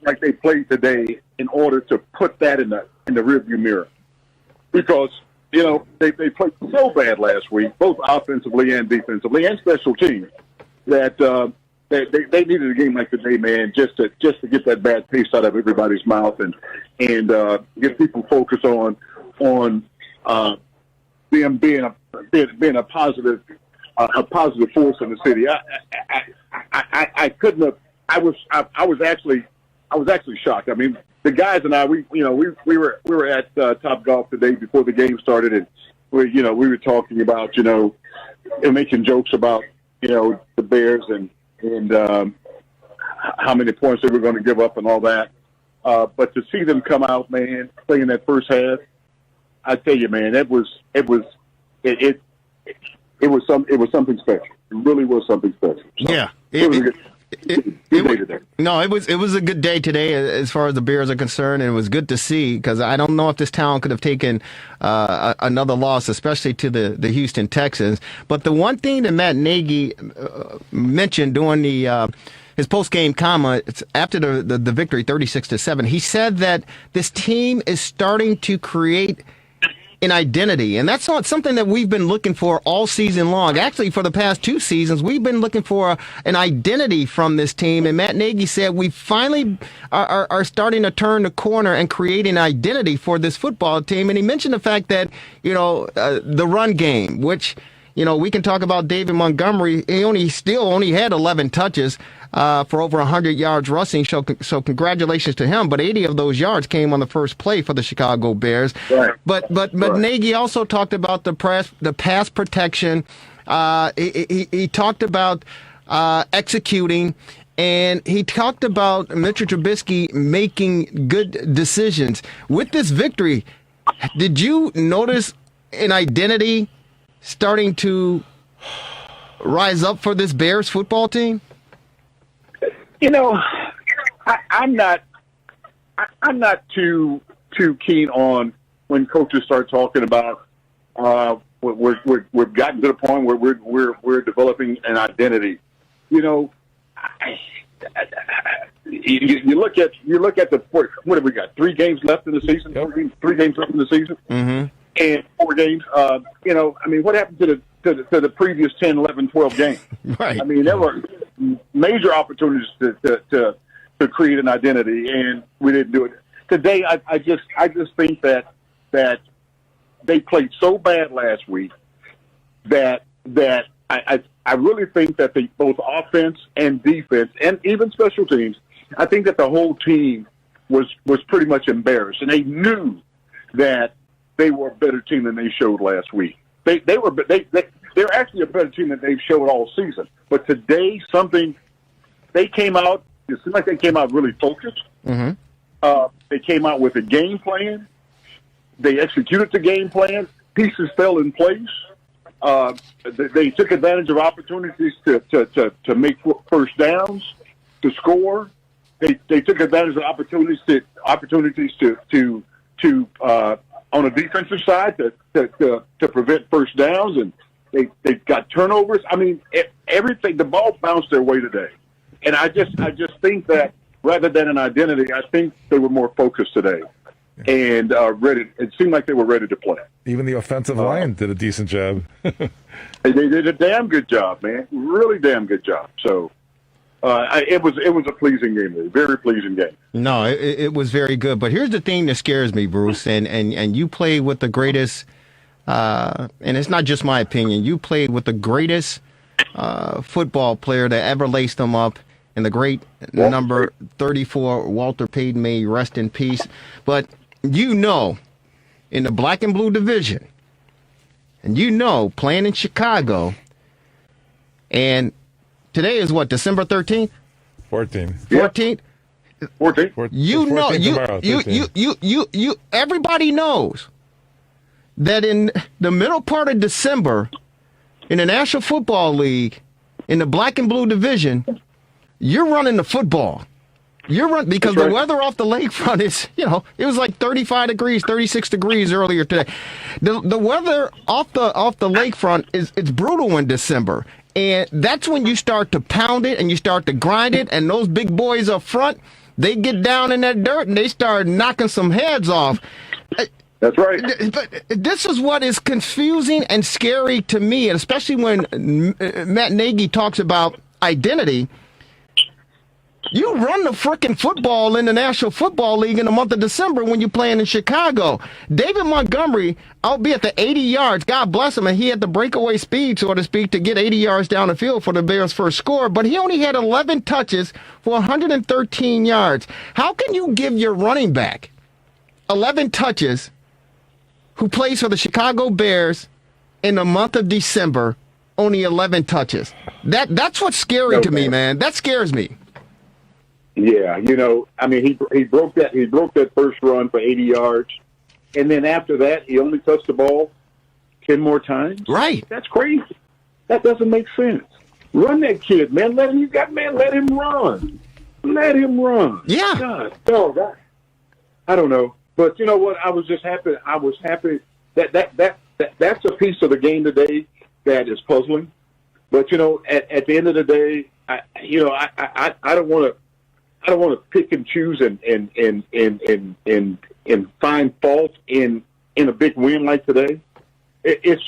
like they played today in order to put that in the rearview mirror, because they played so bad last week, both offensively and defensively and special teams, that they needed a game like today, man, just to get that bad taste out of everybody's mouth and get people focused on them being a positive force in the city. I couldn't have. I was actually shocked. I mean, the guys and I, we were at Top Golf the day before the game started, and we were talking about and making jokes about the Bears and how many points they were going to give up and all that. But to see them come out, man, playing that first half, I tell you, man, it was something special. It really was something special. So, yeah. It was a good day today. No, it was a good day today as far as the Bears are concerned, and it was good to see because I don't know if this town could have taken another loss, especially to the Houston Texans. But the one thing that Matt Nagy mentioned during his post-game comments after the victory, 36-7, he said that this team is starting to create an identity, and that's not something that we've been looking for all season long. Actually, for the past 2 seasons, we've been looking for an identity from this team, and Matt Nagy said we finally are starting to turn the corner and create an identity for this football team. And he mentioned the fact that, the run game, which, we can talk about David Montgomery. He still only had 11 touches for over 100 yards rushing. So congratulations to him. But 80 of those yards came on the first play for the Chicago Bears. Right. But Nagy also talked about the pass protection. He talked about executing. And he talked about Mitchell Trubisky making good decisions. With this victory, did you notice an identity starting to rise up for this Bears football team? I'm not too keen on when coaches start talking about we've gotten to the point where we're developing an identity. You look at what have we got? 3 games left in the season. Yep. 3 games left in the season. Mm-hmm. And 4 games. What happened to the previous 10, 11, 12 games? Right. I mean, there were major opportunities to create an identity, and we didn't do it. Today, I just think that they played so bad last week that I really think that both offense and defense and even special teams, I think that the whole team was pretty much embarrassed, and they knew that they were a better team than they showed last week. They're actually a better team than they've showed all season. But today, they came out. It seemed like they came out really focused. Mm-hmm. They came out with a game plan. They executed the game plan. Pieces fell in place. They took advantage of opportunities to make first downs, to score. They took advantage of opportunities to on a defensive side to prevent first downs, and they got turnovers. I mean, everything. The ball bounced their way today, and I just think that rather than an identity, I think they were more focused today and ready. It seemed like they were ready to play. Even the offensive line did a decent job. They did a damn good job, man. Really damn good job. So. It was a pleasing game, a very pleasing game. No, it was very good. But here's the thing that scares me, Bruce, and you played with the greatest, and it's not just my opinion. You played with the greatest football player that ever laced them up, and the great number 34, Walter Payton, may rest in peace. But in the black and blue division, and playing in Chicago, and today is what, December 13th? 14th. 14th? 14th. Everybody knows that in the middle part of December, in the National Football League, in the black and blue division, you're running the football. Because the weather off the lakefront is, it was like 35 degrees, 36 degrees earlier today. The weather off the lakefront it's brutal in December. And that's when you start to pound it and you start to grind it. And those big boys up front, they get down in that dirt and they start knocking some heads off. That's right. But this is what is confusing and scary to me, and especially when Matt Nagy talks about identity. You run the freaking football in the National Football League in the month of December when you're playing in Chicago. David Montgomery, albeit the 80 yards, God bless him, and he had the breakaway speed, so to speak, to get 80 yards down the field for the Bears' first score, but he only had 11 touches for 113 yards. How can you give your running back 11 touches who plays for the Chicago Bears in the month of December, only 11 touches? That's what's scary to me, man. That scares me. Yeah, I mean, he broke that first run for 80 yards, and then after that, he only touched the ball 10 more times. Right. That's crazy. That doesn't make sense. Run that kid, man. Let him run. Let him run. Yeah. God, no, I don't know, but you know what? I was just happy. I was happy that's a piece of the game today that is puzzling. But at the end of the day, I don't want to pick and choose and find fault in a big win like today. It's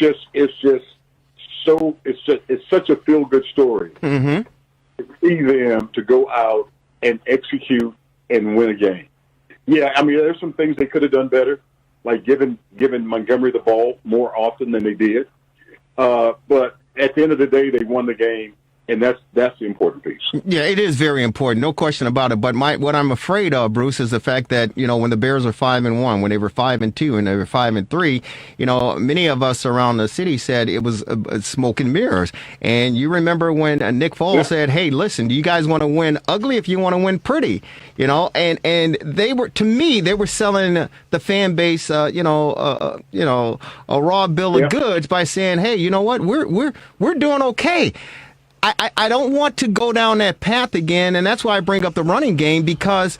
such a feel good story to see them to go out and execute and win a game. Yeah, I mean, there's some things they could have done better, like giving Montgomery the ball more often than they did. But at the end of the day, they won the game. And that's the important piece. Yeah, it is very important, no question about it. But what I'm afraid of, Bruce, is the fact that when the Bears were 5-1, when they were 5-2, and they were 5-3, many of us around the city said it was smoke and mirrors. And you remember when Nick Foles said, "Hey, listen, do you guys want to win ugly if you want to win pretty?" And they were, to me, they were selling the fan base, a raw bill of goods by saying, "Hey, you know what? We're doing okay." I don't want to go down that path again, and that's why I bring up the running game, because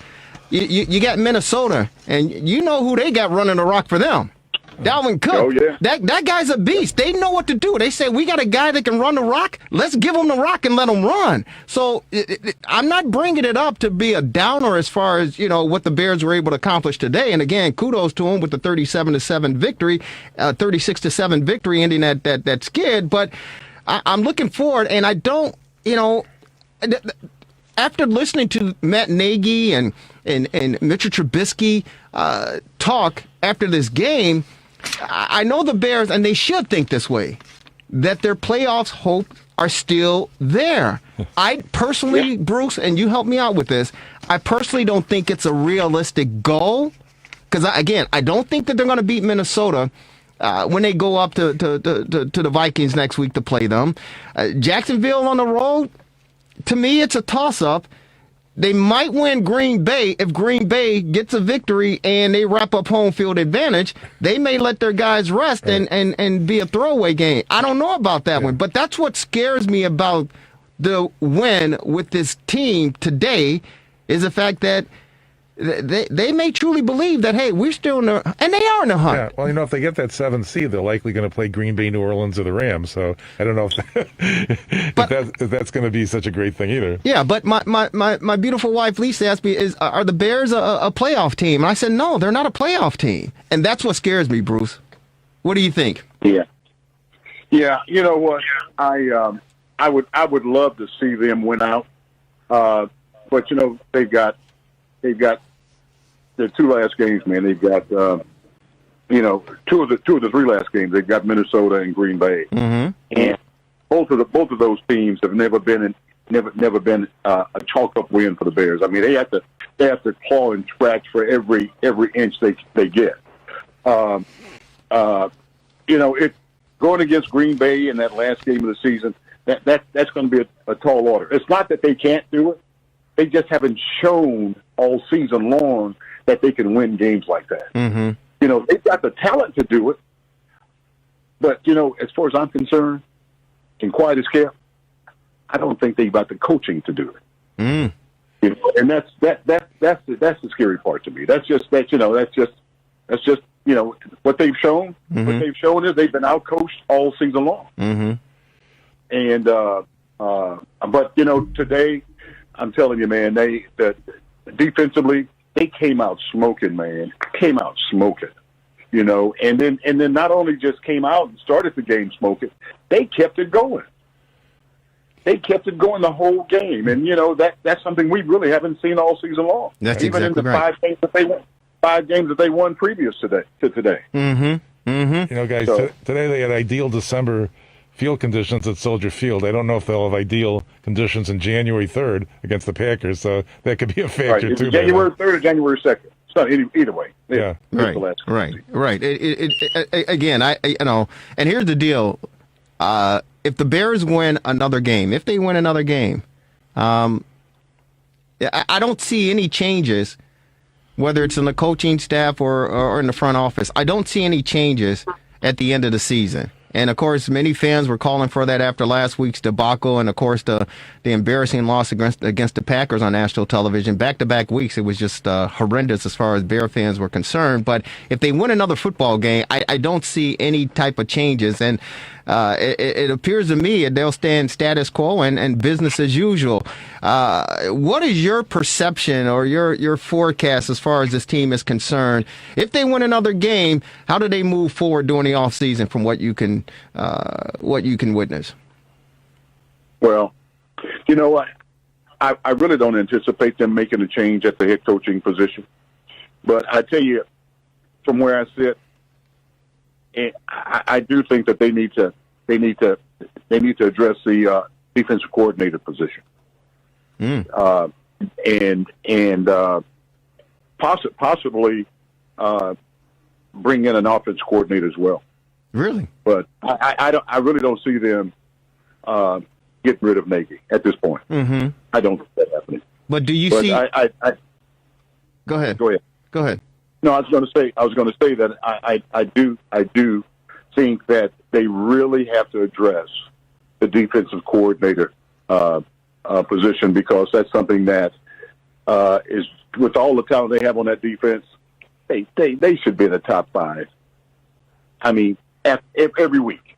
you got Minnesota, and you know who they got running the rock for them. Dalvin Cook. Oh, yeah. That guy's a beast. They know what to do. They say, we got a guy that can run the rock. Let's give him the rock and let him run. So I'm not bringing it up to be a downer as far as, what the Bears were able to accomplish today. And again, kudos to them with the 37-7 victory, 36-7 victory ending that skid. But I'm looking forward, and I don't, after listening to Matt Nagy and Mitchell Trubisky talk after this game, I know the Bears, and they should think this way, that their playoffs hope are still there. I personally, Bruce, and you help me out with this, I personally don't think it's a realistic goal, because, again, I don't think that they're going to beat Minnesota when they go up to the Vikings next week to play them. Jacksonville on the road, to me, it's a toss-up. They might win Green Bay if Green Bay gets a victory and they wrap up home field advantage. They may let their guys rest and be a throwaway game. I don't know about that one, but that's what scares me about the win with this team today, is the fact that they may truly believe that, hey, we're still in the, and they are in the hunt. Yeah, well, if they get that 7th seed, they're likely going to play Green Bay, New Orleans, or the Rams. So I don't know if that's going to be such a great thing either. Yeah, but my beautiful wife Lisa asked me, are the Bears a playoff team? And I said, no, they're not a playoff team, and that's what scares me, Bruce. What do you think? Yeah. You know what? I would love to see them win out, but they've got the 2 last games, man. They've got, two of the 3 last games. They've got Minnesota and Green Bay, and both of those teams have never been a chalk up win for the Bears. I mean, they have to claw and scratch for every inch they get. It going against Green Bay in that last game of the season. That's going to be a tall order. It's not that they can't do it. They just haven't shown all season long that they can win games like that. They've got the talent to do it. But, as far as I'm concerned, and quiet as kept, I don't think they've got the coaching to do it. And that's the scary part to me. That's just what they've shown. What they've shown is they've been outcoached all season long. And but today, I'm telling you, man, that defensively they came out smoking, man. Came out smoking, and then not only just came out and started the game smoking, they kept it going. they kept it going the whole game, and that's something we really haven't seen all season long. That's even exactly in the right. 5 games that they won previous to today. Mm-hmm. Mm-hmm. Guys, today they had ideal December field conditions at Soldier Field. I don't know if they'll have ideal conditions in January 3rd against the Packers, so that could be a factor Right. too. January 3rd or January 2nd. So either way. Yeah. Right. Again, and here's the deal. If the Bears win another game, I don't see any changes, whether it's in the coaching staff or in the front office. I don't see any changes at the end of the season. And, of course, many fans were calling for that after last week's debacle and, of course, the embarrassing loss against the Packers on national television. Back-to-back weeks, it was just horrendous as far as Bear fans were concerned. But if they win another football game, I don't see any type of changes. And it appears to me they'll stand status quo and business as usual. What is your perception or your forecast as far as this team is concerned? If they win another game, how do they move forward during the offseason from what you can witness? Well, you know what? I really don't anticipate them making a change at the head coaching position. But I tell you, from where I sit, I do think that they need to address the defensive coordinator position, and possibly bring in an offense coordinator as well. Really? But I really don't see them getting rid of Nagy at this point. Mm-hmm. I don't see that happening. But do you see? Go ahead. Go ahead. No, I was going to say that I do think that they really have to address the defensive coordinator position, because that's something that is, with all the talent they have on that defense, they should be in the top 5. I mean, every week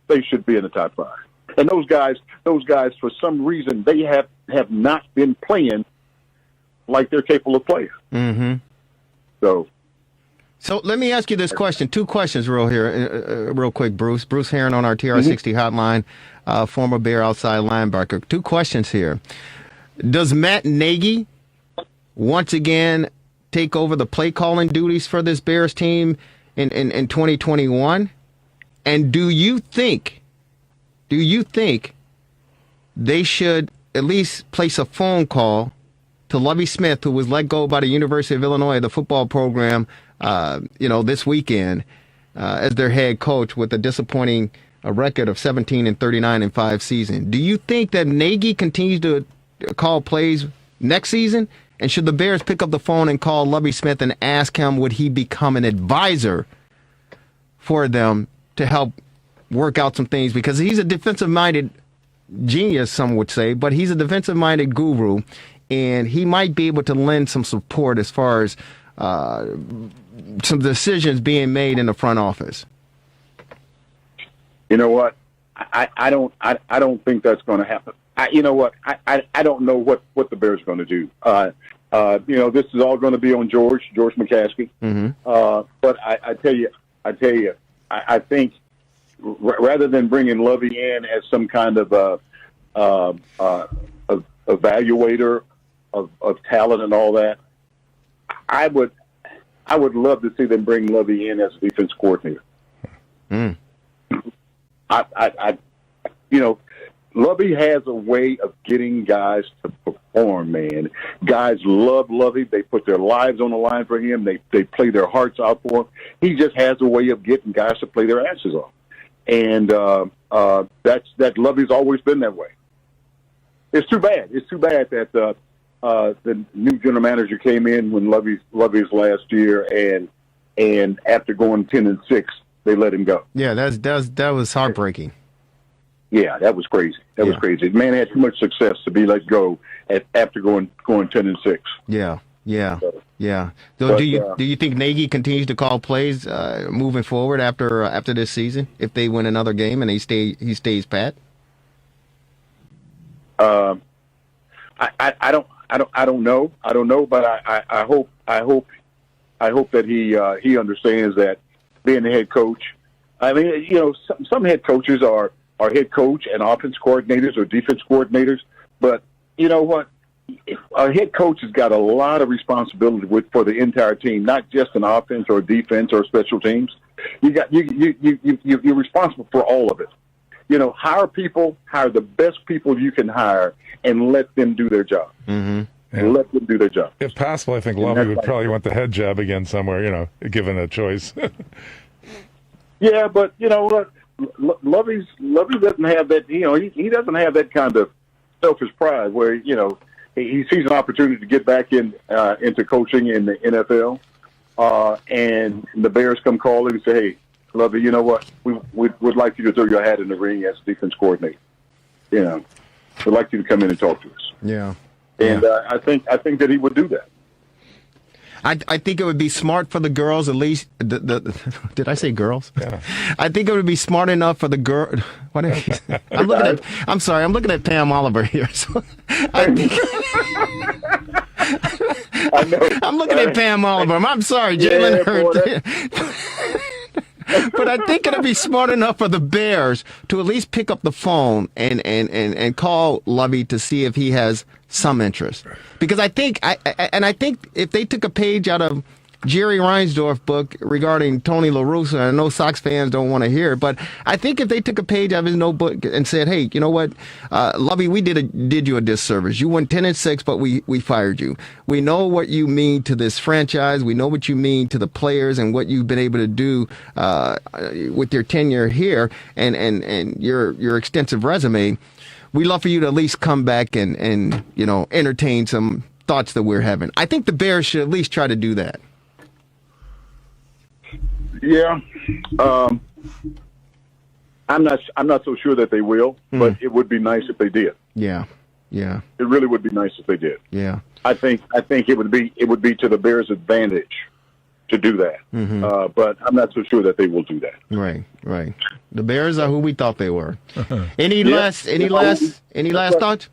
they should be in the top 5. And those guys, for some reason, they have not been playing like they're capable of playing. Mm-hmm. So let me ask you this question. 2 questions real quick, Bruce. Bruce Heron on our TR60 hotline, former Bear outside linebacker. 2 questions here. Does Matt Nagy once again take over the play calling duties for this Bears team in 2021? And do you think they should at least place a phone call to Lovie Smith, who was let go by the University of Illinois, the football program, this weekend, as their head coach with a disappointing record of 17-39 in 5 seasons? Do you think that Nagy continues to call plays next season? And should the Bears pick up the phone and call Lovie Smith and ask him, would he become an advisor for them to help work out some things? Because he's a defensive-minded genius, some would say, but he's a defensive-minded guru, and he might be able to lend some support as far as some decisions being made in the front office. You know what? I don't think that's going to happen. I don't know what the Bears are going to do. This is all going to be on George McCaskey. Mm-hmm. But I tell you, I think rather than bringing Lovie in as some kind of evaluator of talent and all that, I would love to see them bring Lovie in as a defense coordinator. Mm. Lovie has a way of getting guys to perform, man. Guys love Lovie. They put their lives on the line for him. They play their hearts out for him. He just has a way of getting guys to play their asses off. And that Lovie's always been that way. It's too bad. It's too bad that the new general manager came in when Lovie's last year, and after going 10-6, they let him go. Yeah, that was heartbreaking. Yeah, that was crazy. That was crazy. The man had too much success to be let go after going 10-6. Yeah. So do you think Nagy continues to call plays moving forward after this season if they win another game and he stays pat? I don't know, but I hope that he understands that being the head coach. I mean, some head coaches are are head coach and offense coordinators or defense coordinators. But you know what? A head coach has got a lot of responsibility for the entire team, not just an offense or defense or special teams. You're responsible for all of it. You know, hire the best people you can hire, and let them do their job. Mm-hmm. And let them do their job. If possible, I think Lovey would probably want the head job again somewhere, you know, given a choice. Yeah, but you know what? Lovey doesn't have that. You know, he doesn't have that kind of selfish pride where, you know, he sees an opportunity to get back into coaching in the NFL, and the Bears come calling and say, "Hey, Lovey, you know what? We'd like you to throw your hat in the ring as defense coordinator. You know, we'd like you to come in and talk to us." Yeah. And I think that he would do that. I think it would be smart for the girls, at least. Did I say girls? Yeah. I think it would be smart enough for the girl. What? I'm sorry. I'm looking at Pam Oliver here. So I think. I know. I'm looking at Pam Oliver. I'm sorry, Jalen Hurts. But I think it'll be smart enough for the Bears to at least pick up the phone and call Lovey to see if he has some interest. Because I think if they took a page out of Jerry Reinsdorf's book regarding Tony La Russa, I know Sox fans don't want to hear it, but I think if they took a page out of his notebook and said, "Hey, you know what, Lovey, we did you a disservice. You went 10-6, but we fired you. We know what you mean to this franchise. We know what you mean to the players and what you've been able to do with your tenure here and your extensive resume. We'd love for you to at least come back and you know, entertain some thoughts that we're having." I think the Bears should at least try to do that. Yeah, I'm not so sure that they will, but it would be nice if they did. Yeah. It really would be nice if they did. Yeah. I think it would be to the Bears' advantage to do that. Mm-hmm. But I'm not so sure that they will do that. Right. The Bears are who we thought they were. Any last thoughts?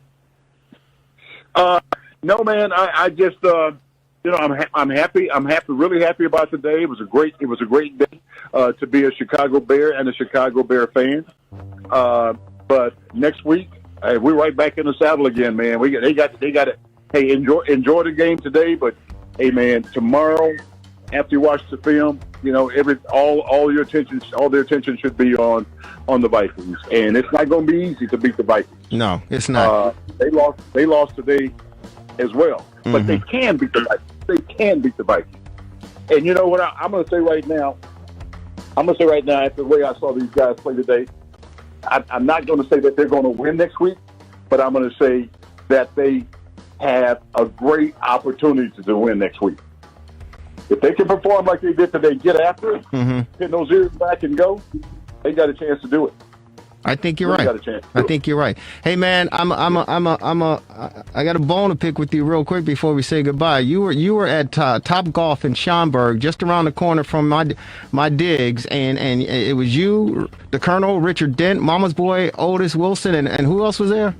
No, man. I just you know, I'm happy. I'm really happy about today. It was a great day to be a Chicago Bear and a Chicago Bear fan. But next week, we're right back in the saddle again, man. They got it. Hey, enjoy the game today, but hey, man, tomorrow after you watch the film, you know, all their attention should be on the Vikings, and it's not going to be easy to beat the Vikings. No, it's not. They lost today as well, but they can beat the Vikings. They can beat the Vikings. And you know what I'm going to say right now? After the way I saw these guys play today, I'm not going to say that they're going to win next week, but I'm going to say that they have a great opportunity to win next week. If they can perform like they did today, get after it, pin those ears back and go, they got a chance to do it. I think you're right. Hey man, I got a bone to pick with you real quick before we say goodbye. You were at Top Golf in Schaumburg, just around the corner from my digs, and it was you, the Colonel, Richard Dent, Mama's Boy, Otis Wilson, and who else was there?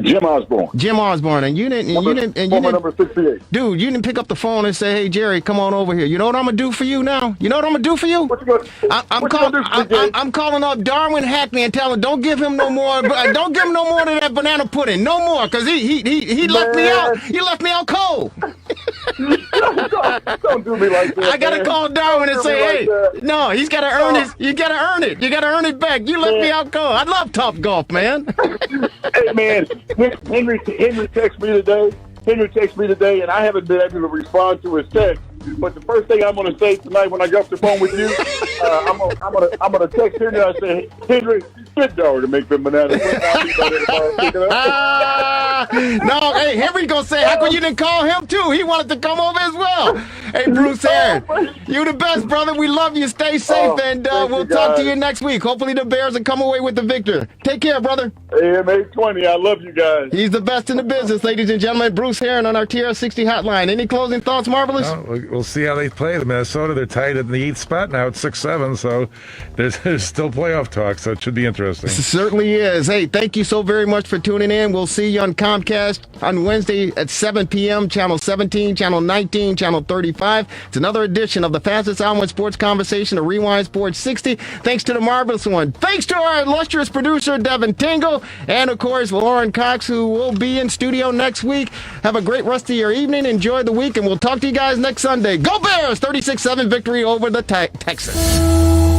Jim Osborne, and you didn't number 68. Dude, you didn't pick up the phone and say, "Hey Jerry, come on over here." You know what I'm gonna do for you now? I'm calling up Darwin Hackney and telling him, don't give him no more of that banana pudding, no more, because he left me out. He left me out cold. Don't do me like that. I gotta call Darwin and say, hey, no, he's gotta earn his. You gotta earn it. You gotta earn it back. You left me out cold. I love Top Golf, man. Hey man, Henry texted me today, and I haven't been able to respond to his text. But the first thing I'm going to say tonight when I get off the phone with you, I'm going to text Henry and I say, "Henry, get Darwin to make them bananas." No, hey, Henry gonna say, how come you didn't call him too? He wanted to come over as well. Hey, Bruce Aaron, you the best, brother. We love you. Stay safe, and we'll talk to you next week. Hopefully the Bears will come away with the victor. Take care, brother. Hey, M820, I love you guys. He's the best in the business, ladies and gentlemen. Bruce Aaron on our TR60 hotline. Any closing thoughts, Marvelous? We'll see how they play. The Minnesota, they're tied in the 8th spot now. It's 6-7. 7, so there's still playoff talk, so it should be interesting. It certainly is. Hey, thank you so very much for tuning in. We'll see you on Comcast on Wednesday at 7 p.m., Channel 17, Channel 19, Channel 35. It's another edition of the fastest hour in sports conversation, the Rewind Sports 60. Thanks to the marvelous one. Thanks to our illustrious producer, Devin Tingle, and, of course, Lauren Cox, who will be in studio next week. Have a great rest of your evening. Enjoy the week, and we'll talk to you guys next Sunday. Go Bears! 36-7 victory over the Texans.